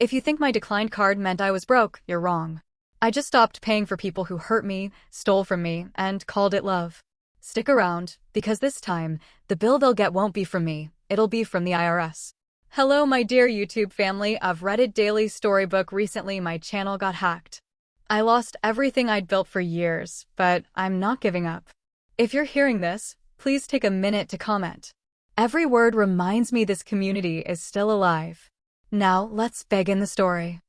If you think my declined card meant I was broke, you're wrong. I just stopped paying for people who hurt me, stole from me, and called it love. Stick around, because this time, the bill they'll get won't be from me, it'll be from the IRS. Hello my dear YouTube family of Reddit Daily Storybook. Recently my channel got hacked. I lost everything I'd built for years, but I'm not giving up. If you're hearing this, please take a minute to comment. Every word reminds me this community is still alive. Now, let's begin the story.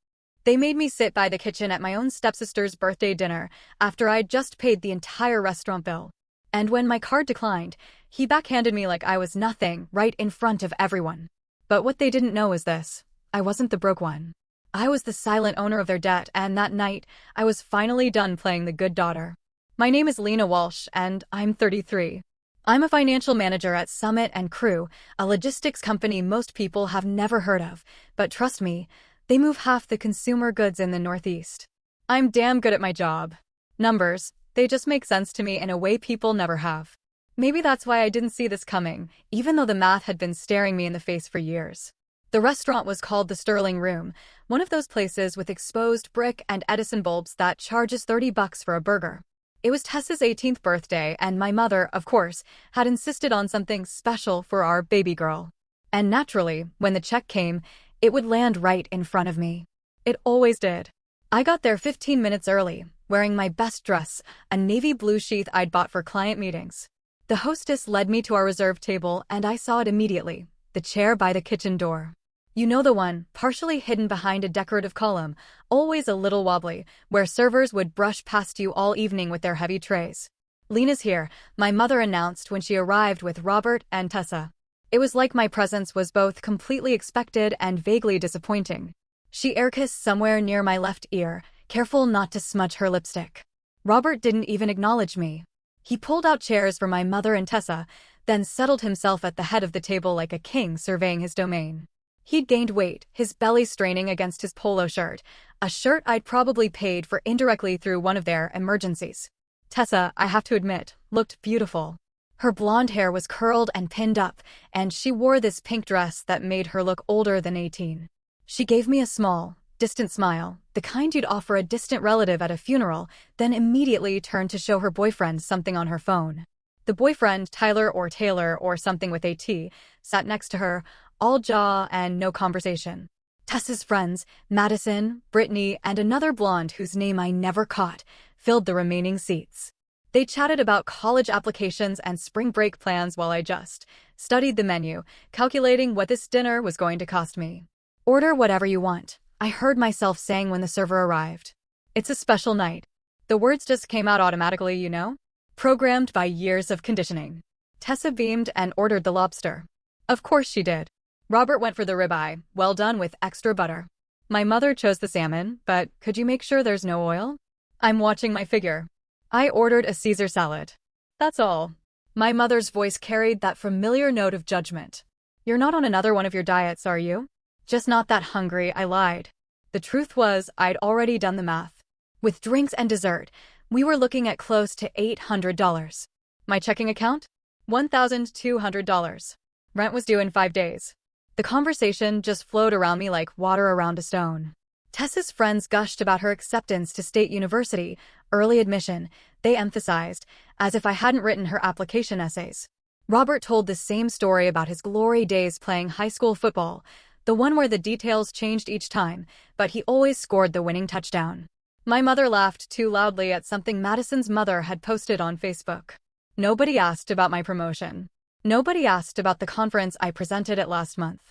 They made me sit by the kitchen at my own stepsister's birthday dinner after I'd just paid the entire restaurant bill. And when my card declined, he backhanded me like I was nothing right in front of everyone. But what they didn't know is this: I wasn't the broke one. I was the silent owner of their debt, and that night, I was finally done playing the good daughter. My name is Lena Walsh, and I'm 33. I'm a financial manager at Summit & Crew, a logistics company most people have never heard of, but trust me, they move half the consumer goods in the Northeast. I'm damn good at my job. Numbers, they just make sense to me in a way people never have. Maybe that's why I didn't see this coming, even though the math had been staring me in the face for years. The restaurant was called the Sterling Room, one of those places with exposed brick and Edison bulbs that charges $30 for a burger. It was Tessa's 18th birthday, and my mother, of course, had insisted on something special for our baby girl. And naturally, when the check came, it would land right in front of me. It always did. I got there 15 minutes early, wearing my best dress, a navy blue sheath I'd bought for client meetings. The hostess led me to our reserved table, and I saw it immediately, the chair by the kitchen door. You know the one, partially hidden behind a decorative column, always a little wobbly, where servers would brush past you all evening with their heavy trays. Lena's here, my mother announced when she arrived with Robert and Tessa. It was like my presence was both completely expected and vaguely disappointing. She air-kissed somewhere near my left ear, careful not to smudge her lipstick. Robert didn't even acknowledge me. He pulled out chairs for my mother and Tessa, then settled himself at the head of the table like a king surveying his domain. He'd gained weight, his belly straining against his polo shirt, a shirt I'd probably paid for indirectly through one of their emergencies. Tessa, I have to admit, looked beautiful. Her blonde hair was curled and pinned up, and she wore this pink dress that made her look older than 18. She gave me a small, distant smile, the kind you'd offer a distant relative at a funeral, then immediately turned to show her boyfriend something on her phone. The boyfriend, Tyler or Taylor or something with a T, sat next to her, all jaw and no conversation. Tessa's friends, Madison, Brittany, and another blonde whose name I never caught, filled the remaining seats. They chatted about college applications and spring break plans while I just studied the menu, calculating what this dinner was going to cost me. Order whatever you want, I heard myself saying when the server arrived. It's a special night. The words just came out automatically, you know? Programmed by years of conditioning. Tessa beamed and ordered the lobster. Of course she did. Robert went for the ribeye, well done with extra butter. My mother chose the salmon, but could you make sure there's no oil? I'm watching my figure. I ordered a Caesar salad. That's all. My mother's voice carried that familiar note of judgment. You're not on another one of your diets, are you? Just not that hungry, I lied. The truth was, I'd already done the math. With drinks and dessert, we were looking at close to $800. My checking account? $1,200. Rent was due in 5 days. The conversation just flowed around me like water around a stone. Tessa's friends gushed about her acceptance to State University, early admission, they emphasized, as if I hadn't written her application essays. Robert told the same story about his glory days playing high school football, the one where the details changed each time, but he always scored the winning touchdown. My mother laughed too loudly at something Madison's mother had posted on Facebook. Nobody asked about my promotion. Nobody asked about the conference I presented at last month.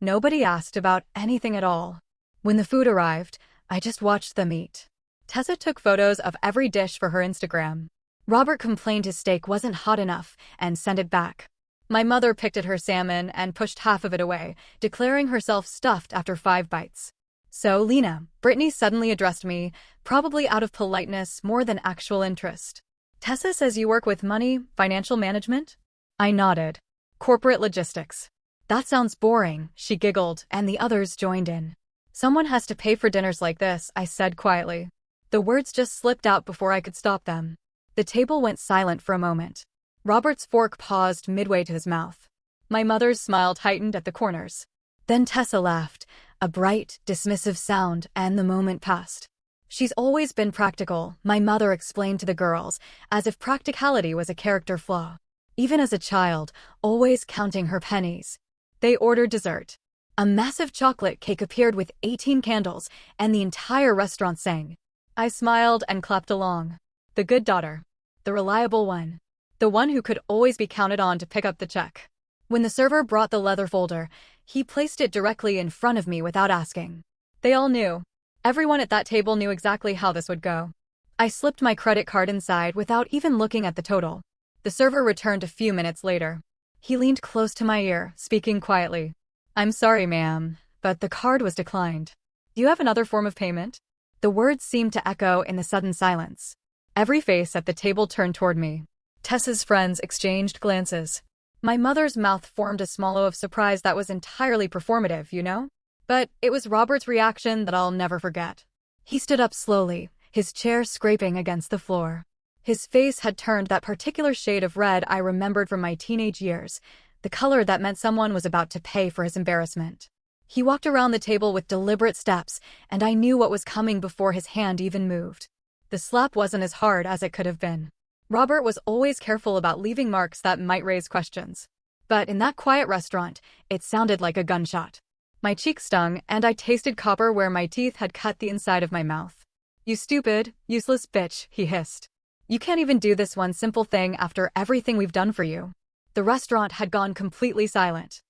Nobody asked about anything at all. When the food arrived, I just watched them eat. Tessa took photos of every dish for her Instagram. Robert complained his steak wasn't hot enough and sent it back. My mother picked at her salmon and pushed half of it away, declaring herself stuffed after 5 bites. So, Lena, Brittany suddenly addressed me, probably out of politeness more than actual interest. Tessa says you work with money, financial management? I nodded. Corporate logistics. That sounds boring, she giggled, and the others joined in. Someone has to pay for dinners like this, I said quietly. The words just slipped out before I could stop them. The table went silent for a moment. Robert's fork paused midway to his mouth. My mother's smile tightened at the corners. Then Tessa laughed, A bright, dismissive sound, and the moment passed. She's always been practical, my mother explained to the girls, as if practicality was a character flaw. Even as a child, always counting her pennies. They ordered dessert. A massive chocolate cake appeared with 18 candles, and the entire restaurant sang. I smiled and clapped along. The good daughter. The reliable one. The one who could always be counted on to pick up the check. When the server brought the leather folder, he placed it directly in front of me without asking. They all knew. Everyone at that table knew exactly how this would go. I slipped my credit card inside without even looking at the total. The server returned a few minutes later. He leaned close to my ear, speaking quietly. I'm sorry, ma'am, but the card was declined. Do you have another form of payment? The words seemed to echo in the sudden silence. Every face at the table turned toward me. Tessa's friends exchanged glances. My mother's mouth formed a swallow of surprise that was entirely performative, you know? But it was Robert's reaction that I'll never forget. He stood up slowly, his chair scraping against the floor. His face had turned that particular shade of red I remembered from my teenage years, the color that meant someone was about to pay for his embarrassment. He walked around the table with deliberate steps, and I knew what was coming before his hand even moved. The slap wasn't as hard as it could have been. Robert was always careful about leaving marks that might raise questions. But in that quiet restaurant, it sounded like a gunshot. My cheek stung, and I tasted copper where my teeth had cut the inside of my mouth. You stupid, useless bitch, he hissed. You can't even do this one simple thing after everything we've done for you. The restaurant had gone completely silent.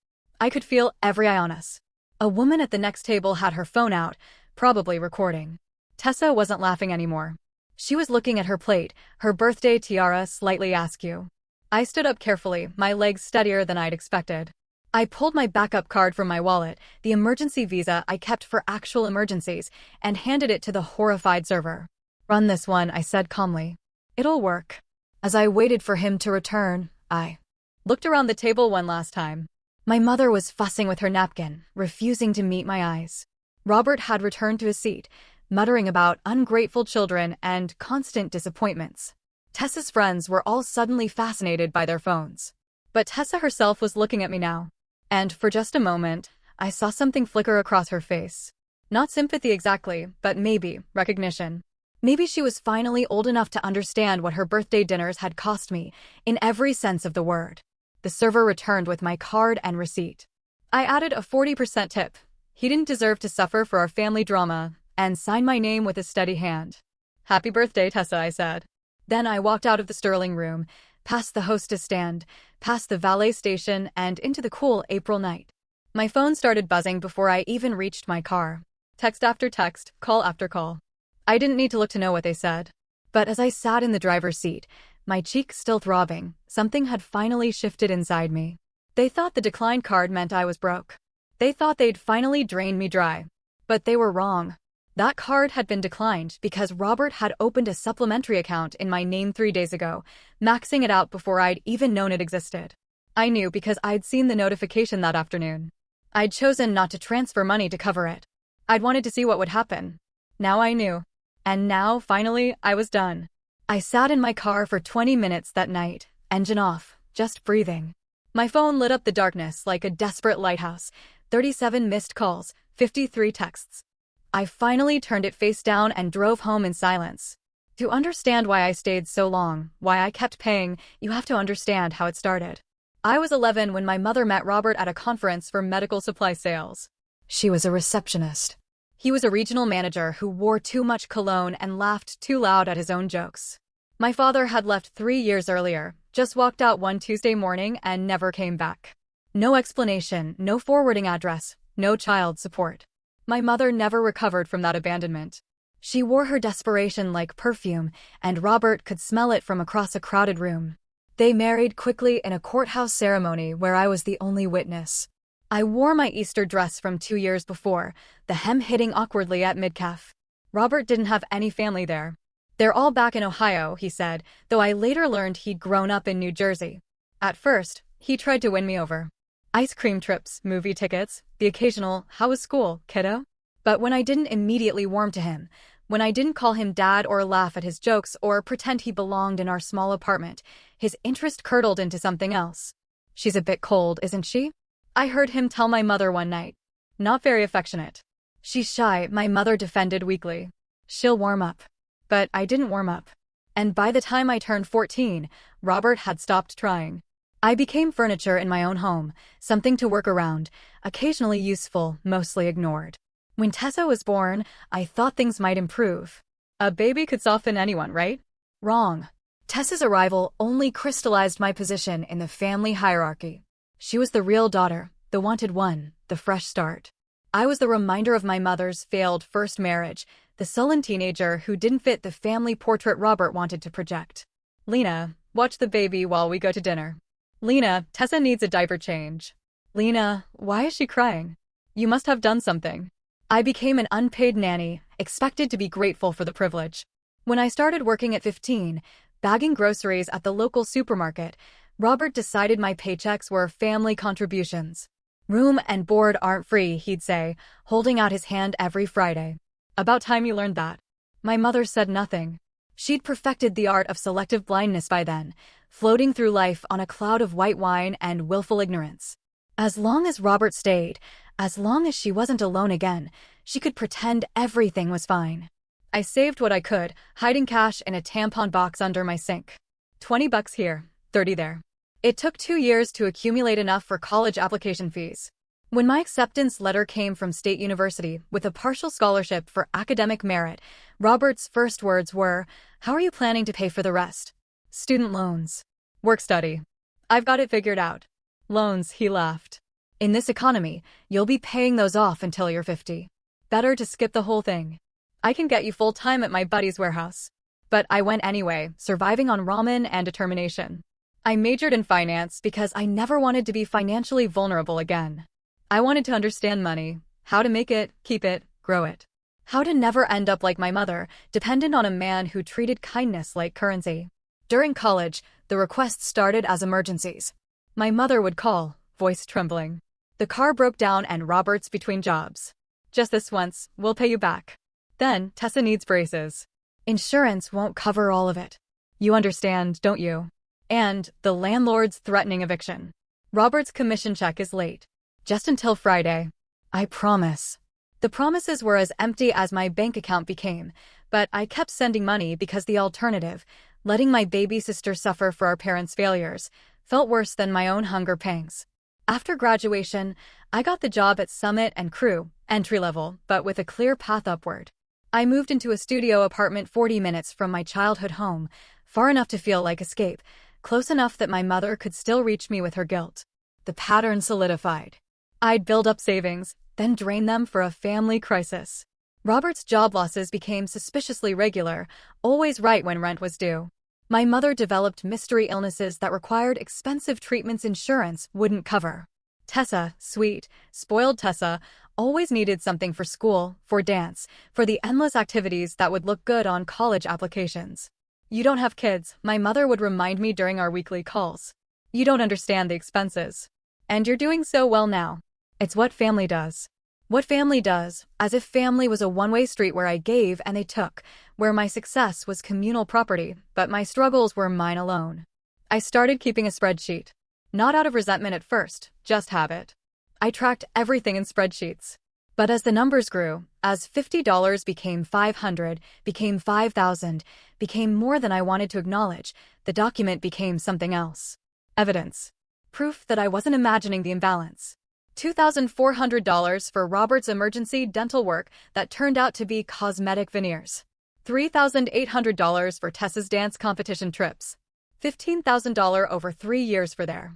I could feel every eye on us. A woman at the next table had her phone out, probably recording. Tessa wasn't laughing anymore. She was looking at her plate, her birthday tiara slightly askew. I stood up carefully, my legs steadier than I'd expected. I pulled my backup card from my wallet, the emergency visa I kept for actual emergencies, and handed it to the horrified server. Run this one, I said calmly. It'll work. As I waited for him to return, I looked around the table one last time. My mother was fussing with her napkin, refusing to meet my eyes. Robert had returned to his seat, muttering about ungrateful children and constant disappointments. Tessa's friends were all suddenly fascinated by their phones. But Tessa herself was looking at me now. And for just a moment, I saw something flicker across her face. Not sympathy exactly, but maybe recognition. Maybe she was finally old enough to understand what her birthday dinners had cost me, in every sense of the word. The server returned with my card and receipt. I added a 40% tip. He didn't deserve to suffer for our family drama, and signed my name with a steady hand. Happy birthday, Tessa, I said. Then I walked out of the Sterling room, past the hostess stand, past the valet station, and into the cool April night. My phone started buzzing before I even reached my car. Text after text, call after call. I didn't need to look to know what they said. But as I sat in the driver's seat, my cheeks still throbbing, something had finally shifted inside me. They thought the declined card meant I was broke. They thought they'd finally drained me dry. But they were wrong. That card had been declined because Robert had opened a supplementary account in my name 3 days ago, maxing it out before I'd even known it existed. I knew because I'd seen the notification that afternoon. I'd chosen not to transfer money to cover it. I'd wanted to see what would happen. Now I knew. And now, finally, I was done. I sat in my car for 20 minutes that night, engine off, just breathing. My phone lit up the darkness like a desperate lighthouse. 37 missed calls, 53 texts. I finally turned it face down and drove home in silence. To understand why I stayed so long, why I kept paying, you have to understand how it started. I was 11 when my mother met Robert at a conference for medical supply sales. She was a receptionist. He was a regional manager who wore too much cologne and laughed too loud at his own jokes. My father had left 3 years earlier, just walked out one Tuesday morning and never came back. No explanation, no forwarding address, no child support. My mother never recovered from that abandonment. She wore her desperation like perfume, and Robert could smell it from across a crowded room. They married quickly in a courthouse ceremony where I was the only witness. I wore my Easter dress from 2 years before, the hem hitting awkwardly at midcalf. Robert didn't have any family there. They're all back in Ohio, he said, though I later learned he'd grown up in New Jersey. At first, he tried to win me over. Ice cream trips, movie tickets, the occasional, "How was school, kiddo?" But when I didn't immediately warm to him, when I didn't call him dad or laugh at his jokes or pretend he belonged in our small apartment, his interest curdled into something else. "She's a bit cold, isn't she?" I heard him tell my mother one night. Not very affectionate. She's shy, my mother defended weakly. She'll warm up. But I didn't warm up. And by the time I turned 14, Robert had stopped trying. I became furniture in my own home, something to work around, occasionally useful, mostly ignored. When Tessa was born, I thought things might improve. A baby could soften anyone, right? Wrong. Tessa's arrival only crystallized my position in the family hierarchy. She was the real daughter, the wanted one, the fresh start. I was the reminder of my mother's failed first marriage, the sullen teenager who didn't fit the family portrait Robert wanted to project. Lena, watch the baby while we go to dinner. Lena, Tessa needs a diaper change. Lena, why is she crying? You must have done something. I became an unpaid nanny, expected to be grateful for the privilege. When I started working at 15, bagging groceries at the local supermarket, Robert decided my paychecks were family contributions. Room and board aren't free, he'd say, holding out his hand every Friday. About time you learned that. My mother said nothing. She'd perfected the art of selective blindness by then, floating through life on a cloud of white wine and willful ignorance. As long as Robert stayed, as long as she wasn't alone again, she could pretend everything was fine. I saved what I could, hiding cash in a tampon box under my sink. $20 here, 30 there. It took 2 years to accumulate enough for college application fees. When my acceptance letter came from State University with a partial scholarship for academic merit, Robert's first words were, "How are you planning to pay for the rest?" Student loans. Work study. I've got it figured out. Loans, he laughed. In this economy, you'll be paying those off until you're 50. Better to skip the whole thing. I can get you full-time at my buddy's warehouse. But I went anyway, surviving on ramen and determination. I majored in finance because I never wanted to be financially vulnerable again. I wanted to understand money, how to make it, keep it, grow it. How to never end up like my mother, dependent on a man who treated kindness like currency. During college, the requests started as emergencies. My mother would call, voice trembling. The car broke down and Robert's between jobs. Just this once, we'll pay you back. Then, Tessa needs braces. Insurance won't cover all of it. You understand, don't you? And the landlord's threatening eviction. Robert's commission check is late. Just until Friday. I promise. The promises were as empty as my bank account became, but I kept sending money because the alternative, letting my baby sister suffer for our parents' failures, felt worse than my own hunger pangs. After graduation, I got the job at Summit and Crew, entry-level, but with a clear path upward. I moved into a studio apartment 40 minutes from my childhood home, far enough to feel like escape, close enough that my mother could still reach me with her guilt. The pattern solidified. I'd build up savings, then drain them for a family crisis. Robert's job losses became suspiciously regular, always right when rent was due. My mother developed mystery illnesses that required expensive treatments insurance wouldn't cover. Tessa, sweet, spoiled Tessa, always needed something for school, for dance, for the endless activities that would look good on college applications. You don't have kids, my mother would remind me during our weekly calls. You don't understand the expenses. And you're doing so well now. It's what family does. What family does, as if family was a one-way street where I gave and they took, where my success was communal property, but my struggles were mine alone. I started keeping a spreadsheet. Not out of resentment at first, just habit. I tracked everything in spreadsheets. But as the numbers grew, as $50 became $500, became $5,000, became more than I wanted to acknowledge, the document became something else. Evidence. Proof that I wasn't imagining the imbalance. $2,400 for Robert's emergency dental work that turned out to be cosmetic veneers. $3,800 for Tessa's dance competition trips. $15,000 over 3 years for their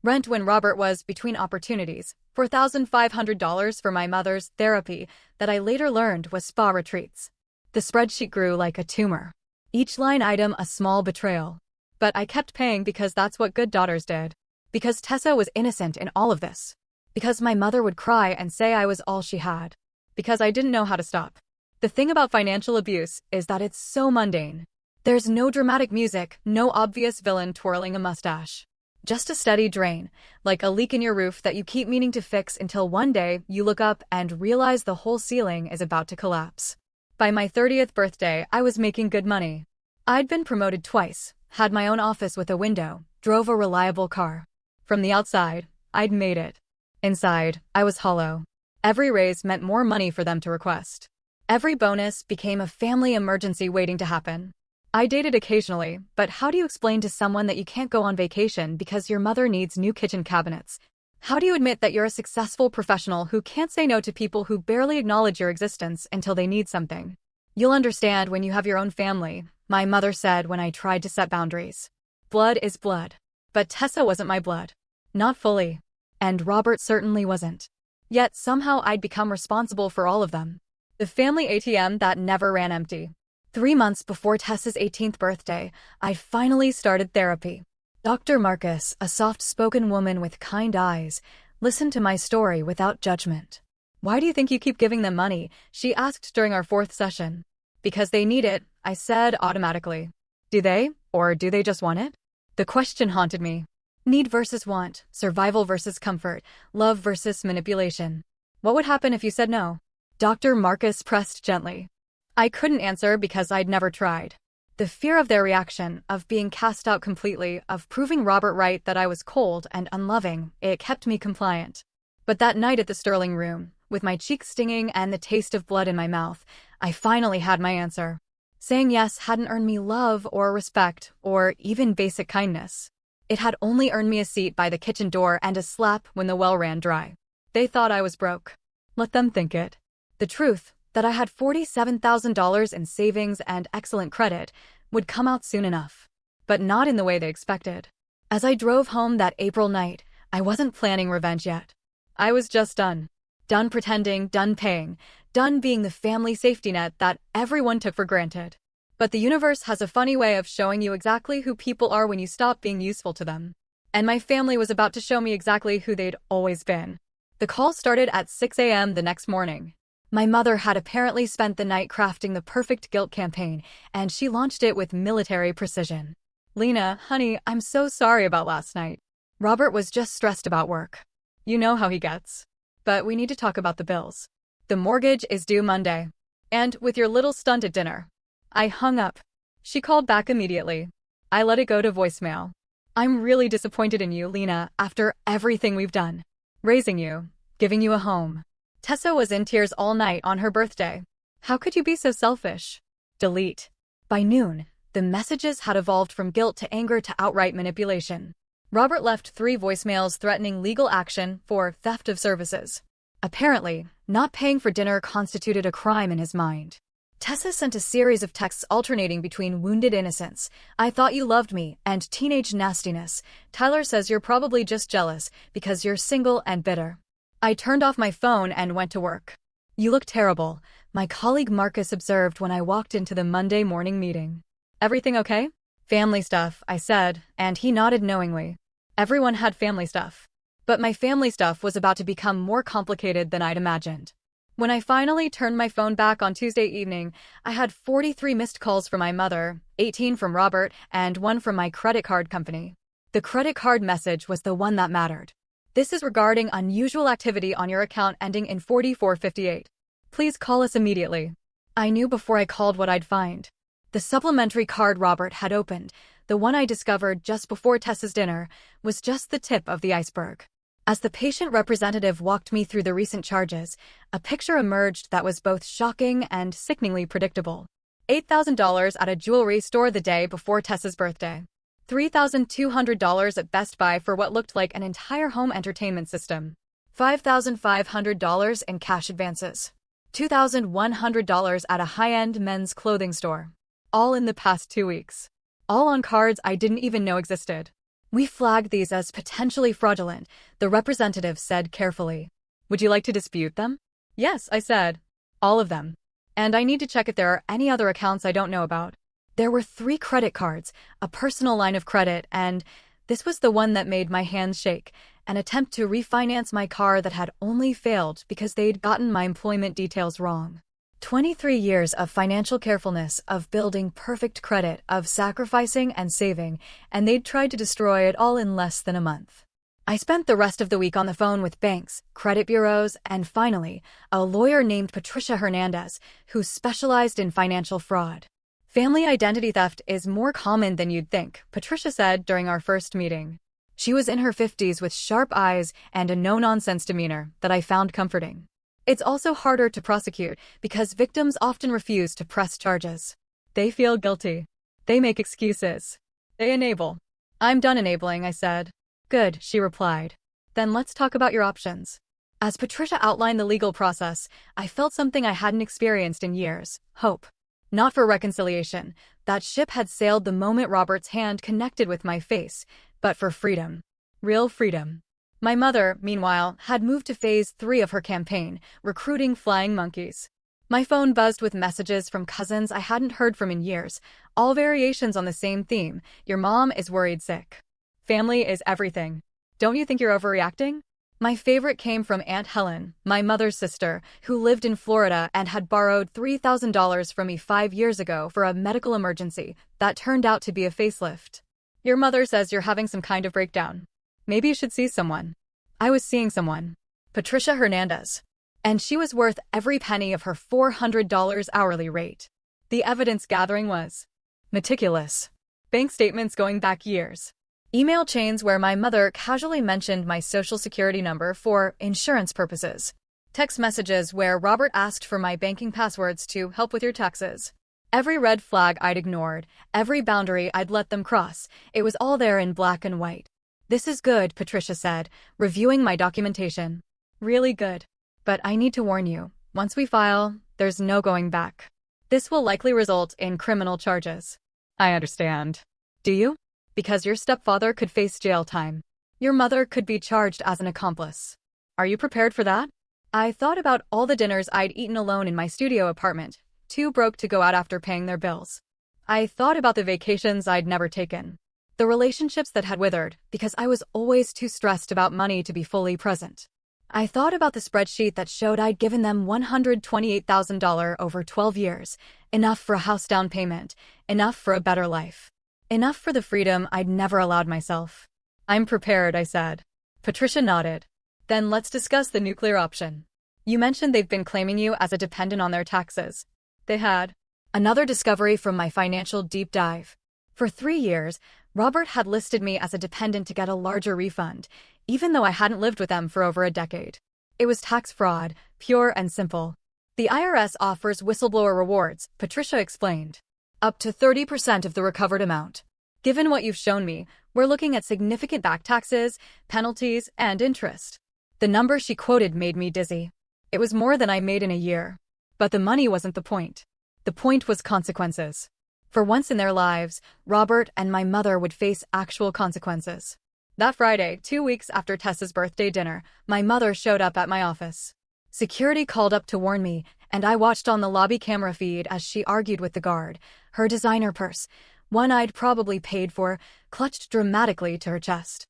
rent when Robert was between opportunities. $4,500 for my mother's therapy that I later learned was spa retreats. The spreadsheet grew like a tumor. Each line item a small betrayal. But I kept paying because that's what good daughters did. Because Tessa was innocent in all of this. Because my mother would cry and say I was all she had. Because I didn't know how to stop. The thing about financial abuse is that it's so mundane. There's no dramatic music, no obvious villain twirling a mustache. Just a steady drain, like a leak in your roof that you keep meaning to fix until one day you look up and realize the whole ceiling is about to collapse. By my 30th birthday, I was making good money. I'd been promoted twice, had my own office with a window, drove a reliable car. From the outside, I'd made it. Inside, I was hollow. Every raise meant more money for them to request. Every bonus became a family emergency waiting to happen. I dated occasionally, but how do you explain to someone that you can't go on vacation because your mother needs new kitchen cabinets? How do you admit that you're a successful professional who can't say no to people who barely acknowledge your existence until they need something? You'll understand when you have your own family, my mother said when I tried to set boundaries. Blood is blood. But Tessa wasn't my blood. Not fully. And Robert certainly wasn't. Yet somehow I'd become responsible for all of them. The family ATM that never ran empty. 3 months before Tessa's 18th birthday, I finally started therapy. Dr. Marcus, a soft-spoken woman with kind eyes, listened to my story without judgment. "Why do you think you keep giving them money?" she asked during our 4th session. "Because they need it," I said automatically. "Do they? Or do they just want it?" The question haunted me. Need versus want, survival versus comfort, love versus manipulation. What would happen if you said no? Dr. Marcus pressed gently. I couldn't answer because I'd never tried. The fear of their reaction, of being cast out completely, of proving Robert right that I was cold and unloving, it kept me compliant. But that night at the Sterling Room, with my cheeks stinging and the taste of blood in my mouth, I finally had my answer. Saying yes hadn't earned me love or respect or even basic kindness. It had only earned me a seat by the kitchen door and a slap when the well ran dry. They thought I was broke. Let them think it. The truth, that I had $47,000 in savings and excellent credit, would come out soon enough. But not in the way they expected. As I drove home that April night, I wasn't planning revenge yet. I was just done. Done pretending, done paying, done being the family safety net that everyone took for granted. But the universe has a funny way of showing you exactly who people are when you stop being useful to them. And my family was about to show me exactly who they'd always been. The call started at 6 a.m. the next morning. My mother had apparently spent the night crafting the perfect guilt campaign, and she launched it with military precision. "Lena, honey, I'm so sorry about last night. Robert was just stressed about work. You know how he gets. But we need to talk about the bills. The mortgage is due Monday. And with your little stunt at dinner." I hung up. She called back immediately. I let it go to voicemail. "I'm really disappointed in you, Lena, after everything we've done. Raising you, giving you a home. Tessa was in tears all night on her birthday. How could you be so selfish?" Delete. By noon, the messages had evolved from guilt to anger to outright manipulation. Robert left 3 voicemails threatening legal action for theft of services. Apparently, not paying for dinner constituted a crime in his mind. Tessa sent a series of texts alternating between wounded innocence, "I thought you loved me," and teenage nastiness. "Tyler says you're probably just jealous because you're single and bitter." I turned off my phone and went to work. "You look terrible," my colleague Marcus observed when I walked into the Monday morning meeting. "Everything okay?" "Family stuff," I said, and he nodded knowingly. Everyone had family stuff. But my family stuff was about to become more complicated than I'd imagined. When I finally turned my phone back on Tuesday evening, I had 43 missed calls from my mother, 18 from Robert, and 1 from my credit card company. The credit card message was the one that mattered. "This is regarding unusual activity on your account ending in 4458. Please call us immediately." I knew before I called what I'd find. The supplementary card Robert had opened, the one I discovered just before Tessa's dinner, was just the tip of the iceberg. As the patient representative walked me through the recent charges, a picture emerged that was both shocking and sickeningly predictable. $8,000 at a jewelry store the day before Tessa's birthday. $3,200 at Best Buy for what looked like an entire home entertainment system. $5,500 in cash advances. $2,100 at a high-end men's clothing store. All in the past 2 weeks. All on cards I didn't even know existed. "We flagged these as potentially fraudulent," the representative said carefully. "Would you like to dispute them?" "Yes," I said. "All of them. And I need to check if there are any other accounts I don't know about." There were 3 credit cards, a personal line of credit, and this was the one that made my hands shake, an attempt to refinance my car that had only failed because they'd gotten my employment details wrong. 23 years of financial carefulness, of building perfect credit, of sacrificing and saving, and they'd tried to destroy it all in less than a month. I spent the rest of the week on the phone with banks, credit bureaus, and finally, a lawyer named Patricia Hernandez, who specialized in financial fraud. "Family identity theft is more common than you'd think," Patricia said during our first meeting. She was in her 50s with sharp eyes and a no-nonsense demeanor that I found comforting. It's also harder to prosecute because victims often refuse to press charges. They feel guilty. They make excuses. They enable. I'm done enabling, I said. Good, she replied. Then let's talk about your options. As Patricia outlined the legal process, I felt something I hadn't experienced in years: hope. Not for reconciliation. That ship had sailed the moment Robert's hand connected with my face, but for freedom. Real freedom. My mother, meanwhile, had moved to phase 3 of her campaign, recruiting flying monkeys. My phone buzzed with messages from cousins I hadn't heard from in years, all variations on the same theme: your mom is worried sick. Family is everything. Don't you think you're overreacting? My favorite came from Aunt Helen, my mother's sister, who lived in Florida and had borrowed $3,000 from me 5 years ago for a medical emergency that turned out to be a facelift. Your mother says you're having some kind of breakdown. Maybe you should see someone. I was seeing someone. Patricia Hernandez. And she was worth every penny of her $400 hourly rate. The evidence gathering was meticulous. Bank statements going back years. Email chains where my mother casually mentioned my social security number for insurance purposes. Text messages where Robert asked for my banking passwords to help with your taxes. Every red flag I'd ignored, every boundary I'd let them cross, it was all there in black and white. This is good, Patricia said, reviewing my documentation. Really good. But I need to warn you, once we file, there's no going back. This will likely result in criminal charges. I understand. Do you? Because your stepfather could face jail time. Your mother could be charged as an accomplice. Are you prepared for that? I thought about all the dinners I'd eaten alone in my studio apartment, too broke to go out after paying their bills. I thought about the vacations I'd never taken. The relationships that had withered because I was always too stressed about money to be fully present. I thought about the spreadsheet that showed I'd given them $128,000 over 12 years, enough for a house down payment, enough for a better life. Enough for the freedom I'd never allowed myself. I'm prepared, I said. Patricia nodded. Then let's discuss the nuclear option. You mentioned they've been claiming you as a dependent on their taxes. They had. Another discovery from my financial deep dive. For 3 years, Robert had listed me as a dependent to get a larger refund, even though I hadn't lived with them for over a decade. It was tax fraud, pure and simple. The IRS offers whistleblower rewards, Patricia explained. Up to 30% of the recovered amount. Given what you've shown me, we're looking at significant back taxes, penalties, and interest. The number she quoted made me dizzy. It was more than I made in a year. But the money wasn't the point. The point was consequences. For once in their lives, Robert and my mother would face actual consequences. That Friday, 2 weeks after Tessa's birthday dinner, my mother showed up at my office. Security called up to warn me, and I watched on the lobby camera feed as she argued with the guard, her designer purse, one I'd probably paid for, clutched dramatically to her chest.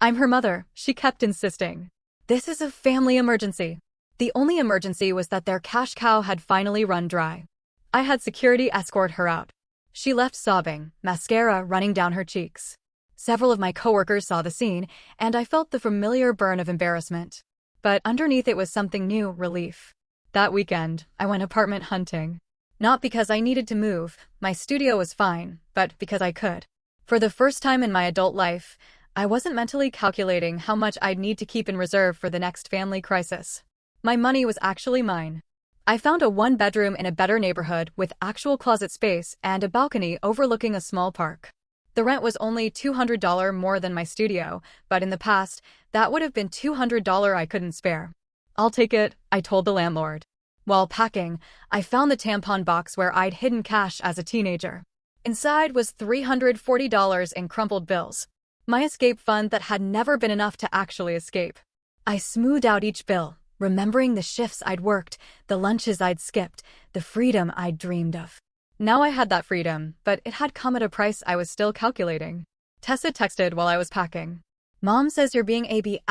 I'm her mother, she kept insisting. This is a family emergency. The only emergency was that their cash cow had finally run dry. I had security escort her out. She left sobbing, mascara running down her cheeks. Several of my coworkers saw the scene, and I felt the familiar burn of embarrassment. But underneath it was something new: relief. That weekend, I went apartment hunting. Not because I needed to move, my studio was fine, but because I could. For the first time in my adult life, I wasn't mentally calculating how much I'd need to keep in reserve for the next family crisis. My money was actually mine. I found a 1-bedroom in a better neighborhood with actual closet space and a balcony overlooking a small park. The rent was only $200 more than my studio, but in the past, that would have been $200 I couldn't spare. I'll take it, I told the landlord. While packing, I found the tampon box where I'd hidden cash as a teenager. Inside was $340 in crumpled bills. My escape fund that had never been enough to actually escape. I smoothed out each bill, remembering the shifts I'd worked, the lunches I'd skipped, the freedom I'd dreamed of. Now I had that freedom, but it had come at a price I was still calculating. Tessa texted while I was packing. Mom says you're being AB*******H.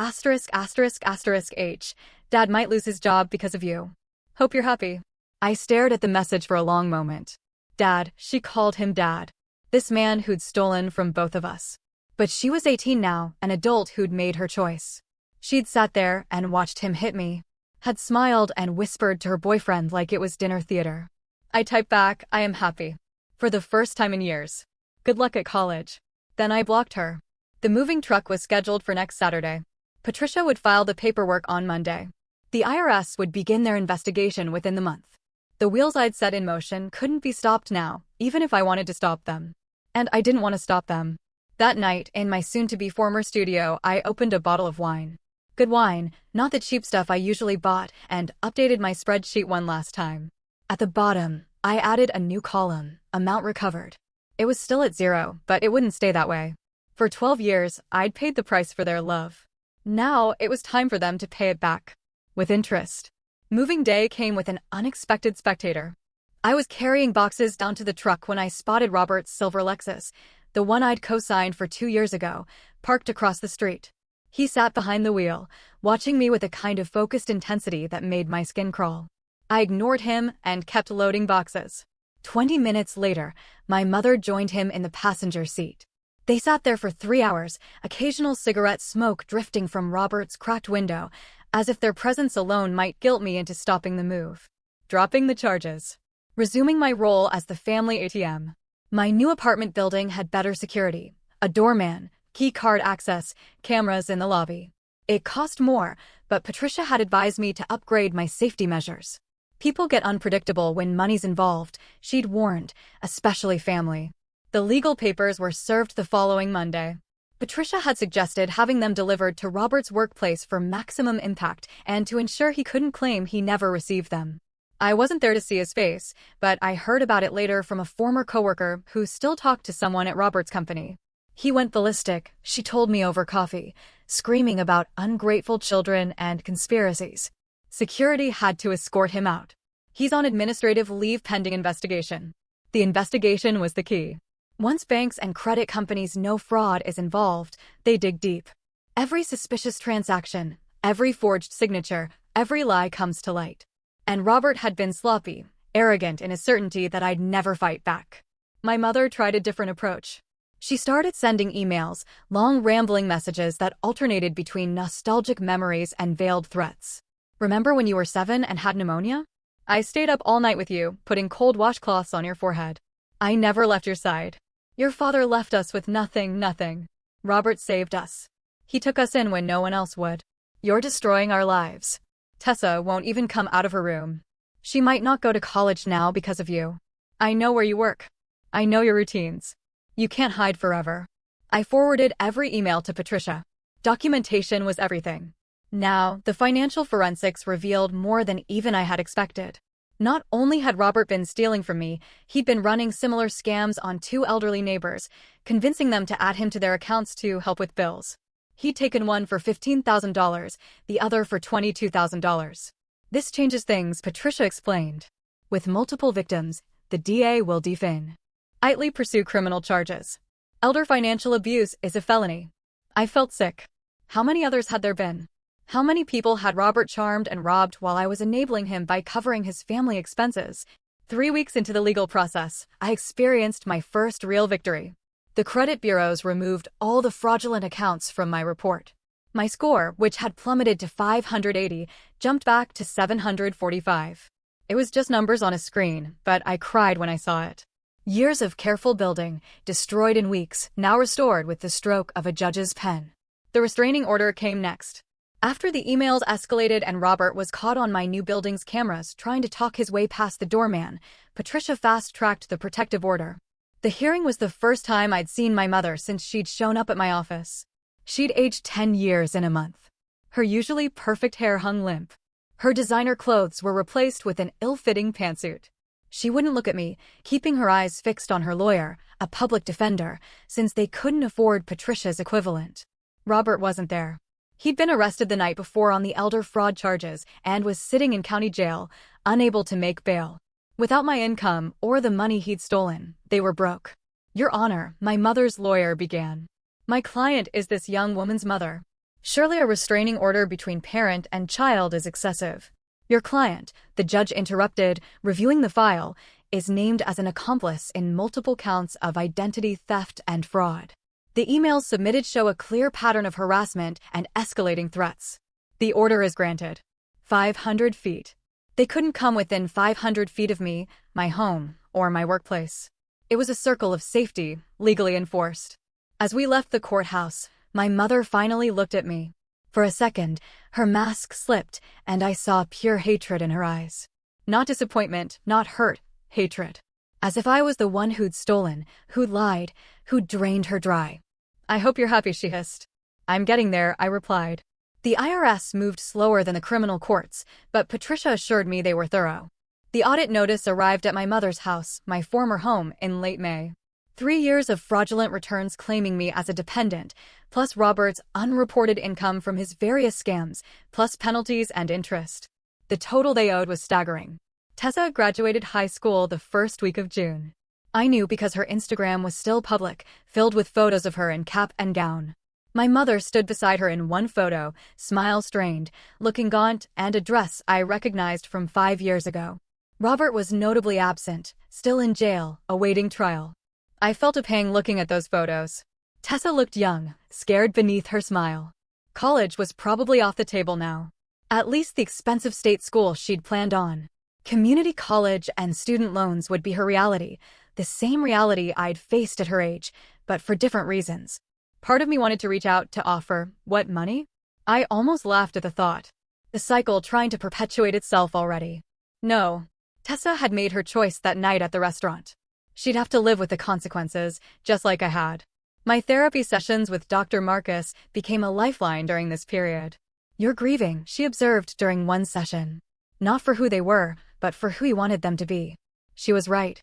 Dad might lose his job because of you. Hope you're happy. I stared at the message for a long moment. Dad, she called him Dad. This man who'd stolen from both of us. But she was 18 now, an adult who'd made her choice. She'd sat there and watched him hit me. Had smiled and whispered to her boyfriend like it was dinner theater. I typed back, I am happy. For the first time in years. Good luck at college. Then I blocked her. The moving truck was scheduled for next Saturday. Patricia would file the paperwork on Monday. The IRS would begin their investigation within the month. The wheels I'd set in motion couldn't be stopped now, even if I wanted to stop them. And I didn't want to stop them. That night, in my soon-to-be former studio, I opened a bottle of wine. Good wine, not the cheap stuff I usually bought, and updated my spreadsheet one last time. At the bottom, I added a new column, amount recovered. It was still at 0, but it wouldn't stay that way. For 12 years, I'd paid the price for their love. Now, it was time for them to pay it back. With interest. Moving day came with an unexpected spectator. I was carrying boxes down to the truck when I spotted Robert's silver Lexus, the one I'd co-signed for 2 years ago, parked across the street. He sat behind the wheel, watching me with a kind of focused intensity that made my skin crawl. I ignored him and kept loading boxes. 20 minutes later, my mother joined him in the passenger seat. They sat there for 3 hours, occasional cigarette smoke drifting from Robert's cracked window, as if their presence alone might guilt me into stopping the move. Dropping the charges. Resuming my role as the family ATM. My new apartment building had better security. A doorman, key card access, cameras in the lobby. It cost more, but Patricia had advised me to upgrade my safety measures. People get unpredictable when money's involved, she'd warned, especially family. The legal papers were served the following Monday. Patricia had suggested having them delivered to Robert's workplace for maximum impact and to ensure he couldn't claim he never received them. I wasn't there to see his face, but I heard about it later from a former coworker who still talked to someone at Robert's company. He went ballistic, she told me over coffee, screaming about ungrateful children and conspiracies. Security had to escort him out. He's on administrative leave pending investigation. The investigation was the key. Once banks and credit companies know fraud is involved, they dig deep. Every suspicious transaction, every forged signature, every lie comes to light. And Robert had been sloppy, arrogant in his certainty that I'd never fight back. My mother tried a different approach. She started sending emails, long rambling messages that alternated between nostalgic memories and veiled threats. Remember when you were 7 and had pneumonia? I stayed up all night with you, putting cold washcloths on your forehead. I never left your side. Your father left us with nothing. Robert saved us. He took us in when no one else would. You're destroying our lives. Tessa won't even come out of her room. She might not go to college now because of you. I know where you work. I know your routines. You can't hide forever. I forwarded every email to Patricia. Documentation was everything. Now, the financial forensics revealed more than even I had expected. Not only had Robert been stealing from me, he'd been running similar scams on 2 elderly neighbors, convincing them to add him to their accounts to help with bills. He'd taken one for $15,000, the other for $22,000. This changes things, Patricia explained. With multiple victims, the DA will defin. Lightly pursue criminal charges. Elder financial abuse is a felony. I felt sick. How many others had there been? How many people had Robert charmed and robbed while I was enabling him by covering his family expenses? 3 weeks into the legal process, I experienced my first real victory. The credit bureaus removed all the fraudulent accounts from my report. My score, which had plummeted to 580, jumped back to 745. It was just numbers on a screen, but I cried when I saw it. Years of careful building, destroyed in weeks, now restored with the stroke of a judge's pen. The restraining order came next. After the emails escalated and Robert was caught on my new building's cameras trying to talk his way past the doorman, Patricia fast-tracked the protective order. The hearing was the first time I'd seen my mother since she'd shown up at my office. She'd aged 10 years in a month. Her usually perfect hair hung limp. Her designer clothes were replaced with an ill-fitting pantsuit. She wouldn't look at me, keeping her eyes fixed on her lawyer, a public defender, since they couldn't afford Patricia's equivalent. Robert wasn't there. He'd been arrested the night before on the elder fraud charges and was sitting in county jail, unable to make bail. Without my income or the money he'd stolen, they were broke. Your Honor, my mother's lawyer began. My client is this young woman's mother. Surely a restraining order between parent and child is excessive. Your client, the judge interrupted, reviewing the file, is named as an accomplice in multiple counts of identity theft and fraud. The emails submitted show a clear pattern of harassment and escalating threats. The order is granted. 500 feet. They couldn't come within 500 feet of me, my home, or my workplace. It was a circle of safety, legally enforced. As we left the courthouse, my mother finally looked at me. For a second, her mask slipped, and I saw pure hatred in her eyes. Not disappointment, not hurt, hatred. As if I was the one who'd stolen, who'd lied, who'd drained her dry. I hope you're happy, she hissed. I'm getting there, I replied. The IRS moved slower than the criminal courts, but Patricia assured me they were thorough. The audit notice arrived at my mother's house, my former home, in late May. 3 years of fraudulent returns claiming me as a dependent, plus Robert's unreported income from his various scams, plus penalties and interest. The total they owed was staggering. Tessa graduated high school the first week of June. I knew because her Instagram was still public, filled with photos of her in cap and gown. My mother stood beside her in one photo, smile strained, looking gaunt, and a dress I recognized from 5 years ago. Robert was notably absent, still in jail, awaiting trial. I felt a pang looking at those photos. Tessa looked young, scared beneath her smile. College was probably off the table now. At least the expensive state school she'd planned on. Community college and student loans would be her reality, the same reality I'd faced at her age, but for different reasons. Part of me wanted to reach out to offer, what, money? I almost laughed at the thought. The cycle trying to perpetuate itself already. No. Tessa had made her choice that night at the restaurant. She'd have to live with the consequences, just like I had. My therapy sessions with Dr. Marcus became a lifeline during this period. You're grieving, she observed during one session. Not for who they were, but for who he wanted them to be. She was right.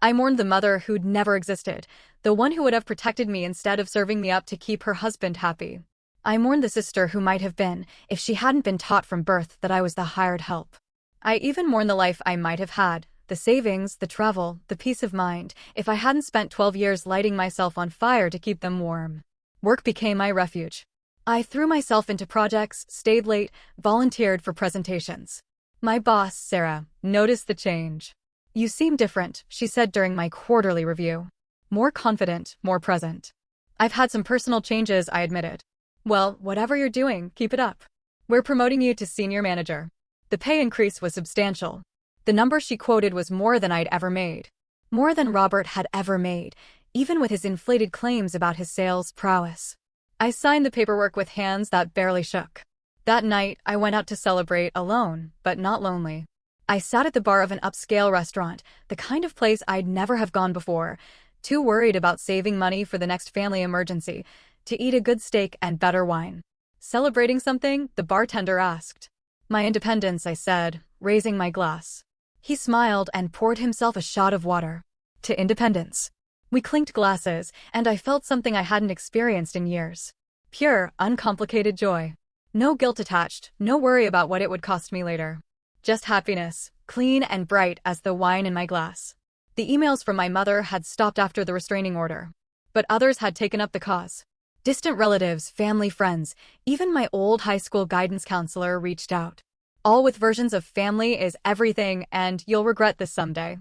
I mourned the mother who'd never existed, the one who would have protected me instead of serving me up to keep her husband happy. I mourned the sister who might have been, if she hadn't been taught from birth that I was the hired help. I even mourned the life I might have had. The savings, the travel, the peace of mind, if I hadn't spent 12 years lighting myself on fire to keep them warm. Work became my refuge. I threw myself into projects, stayed late, volunteered for presentations. My boss, Sarah, noticed the change. You seem different, she said during my quarterly review. More confident, more present. I've had some personal changes, I admitted. Well, whatever you're doing, keep it up. We're promoting you to senior manager. The pay increase was substantial. The number she quoted was more than I'd ever made. More than Robert had ever made, even with his inflated claims about his sales prowess. I signed the paperwork with hands that barely shook. That night, I went out to celebrate alone, but not lonely. I sat at the bar of an upscale restaurant, the kind of place I'd never have gone before, too worried about saving money for the next family emergency, to eat a good steak and better wine. Celebrating something? The bartender asked. My independence, I said, raising my glass. He smiled and poured himself a shot of water. To independence. We clinked glasses, and I felt something I hadn't experienced in years. Pure, uncomplicated joy. No guilt attached, no worry about what it would cost me later. Just happiness, clean and bright as the wine in my glass. The emails from my mother had stopped after the restraining order. But others had taken up the cause. Distant relatives, family friends, even my old high school guidance counselor reached out. All with versions of family is everything and you'll regret this someday.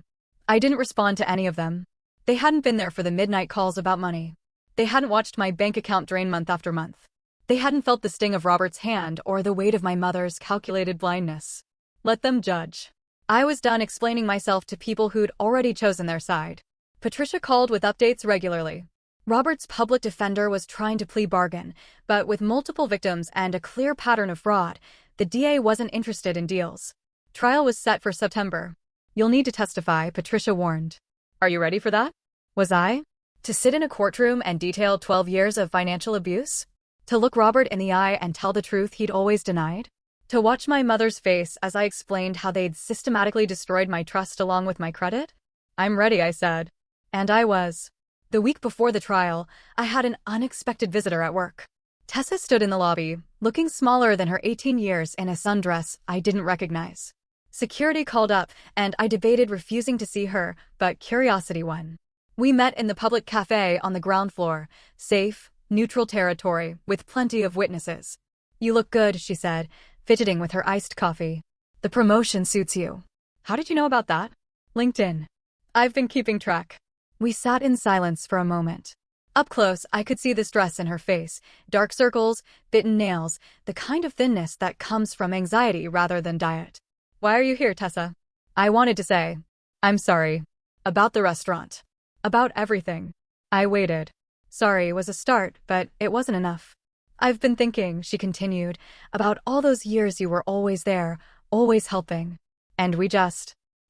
I didn't respond to any of them. They hadn't been there for the midnight calls about money. They hadn't watched my bank account drain month after month. They hadn't felt the sting of Robert's hand or the weight of my mother's calculated blindness. Let them judge. I was done explaining myself to people who'd already chosen their side. Patricia called with updates regularly. Robert's public defender was trying to plea bargain, but with multiple victims and a clear pattern of fraud, the DA wasn't interested in deals. Trial was set for September. You'll need to testify, Patricia warned. Are you ready for that? Was I? To sit in a courtroom and detail 12 years of financial abuse? To look Robert in the eye and tell the truth he'd always denied? To watch my mother's face as I explained how they'd systematically destroyed my trust along with my credit? I'm ready, I said. And I was. The week before the trial, I had an unexpected visitor at work. Tessa stood in the lobby, looking smaller than her 18 years in a sundress I didn't recognize. Security called up, and I debated refusing to see her, but curiosity won. We met in the public cafe on the ground floor, safe, neutral territory, with plenty of witnesses. You look good, she said, fidgeting with her iced coffee. The promotion suits you. How did you know about that? LinkedIn. I've been keeping track. We sat in silence for a moment. Up close, I could see this dress in her face, dark circles, bitten nails, the kind of thinness that comes from anxiety rather than diet. Why are you here, Tessa? I wanted to say, I'm sorry. About the restaurant. About everything. I waited. Sorry was a start, but it wasn't enough. I've been thinking, she continued, about all those years you were always there, always helping. And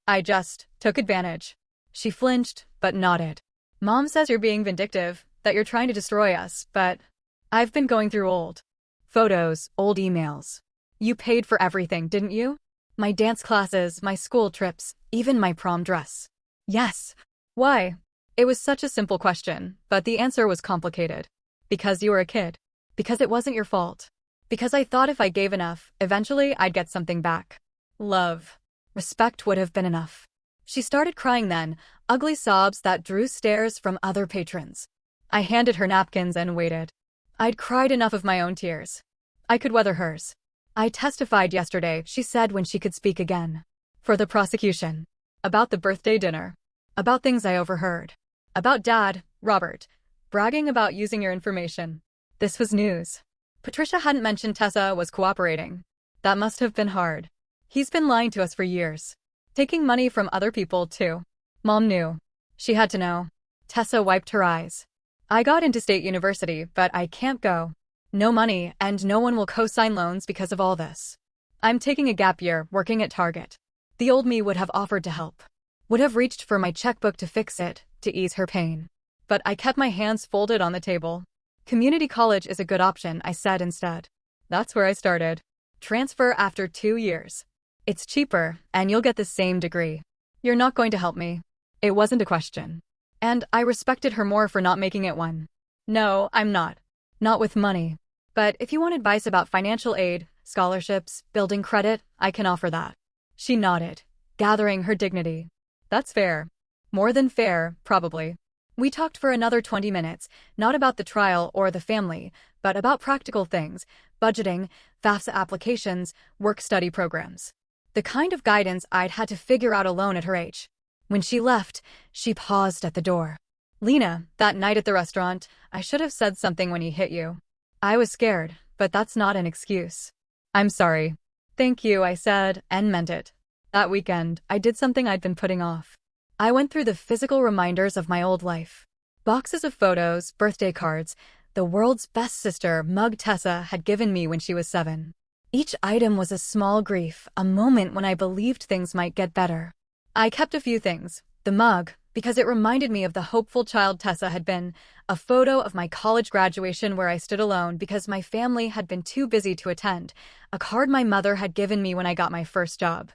I just took advantage. She flinched, but nodded. Mom says you're being vindictive, that you're trying to destroy us, but I've been going through old photos, old emails. You paid for everything, didn't you? My dance classes, my school trips, even my prom dress. Yes. Why? It was such a simple question, but the answer was complicated. Because you were a kid. Because it wasn't your fault. Because I thought if I gave enough, eventually I'd get something back. Love. Respect would have been enough. She started crying then, ugly sobs that drew stares from other patrons. I handed her napkins and waited. I'd cried enough of my own tears. I could weather hers. I testified yesterday, she said when she could speak again. For the prosecution. About the birthday dinner. About things I overheard. About Dad, Robert, bragging about using your information. This was news. Patricia hadn't mentioned Tessa was cooperating. That must have been hard. He's been lying to us for years. Taking money from other people, too. Mom knew. She had to know. Tessa wiped her eyes. I got into state university, but I can't go. No money, and no one will co-sign loans because of all this. I'm taking a gap year, working at Target. The old me would have offered to help. Would have reached for my checkbook to fix it, to ease her pain. But I kept my hands folded on the table. Community college is a good option, I said instead. That's where I started. Transfer after 2 years. It's cheaper, and you'll get the same degree. You're not going to help me. It wasn't a question. And I respected her more for not making it one. No, I'm not. Not with money. But if you want advice about financial aid, scholarships, building credit, I can offer that. She nodded, gathering her dignity. That's fair. More than fair, probably. We talked for another 20 minutes, not about the trial or the family, but about practical things, budgeting, FAFSA applications, work-study programs. The kind of guidance I'd had to figure out alone at her age. When she left, she paused at the door. Lena, that night at the restaurant, I should have said something when he hit you. I was scared, but that's not an excuse. I'm sorry. Thank you, I said, and meant it. That weekend, I did something I'd been putting off. I went through the physical reminders of my old life. Boxes of photos, birthday cards, the world's best sister mug Tessa had given me when she was 7. Each item was a small grief, a moment when I believed things might get better. I kept a few things. The mug, because it reminded me of the hopeful child Tessa had been, a photo of my college graduation where I stood alone because my family had been too busy to attend, a card my mother had given me when I got my first job,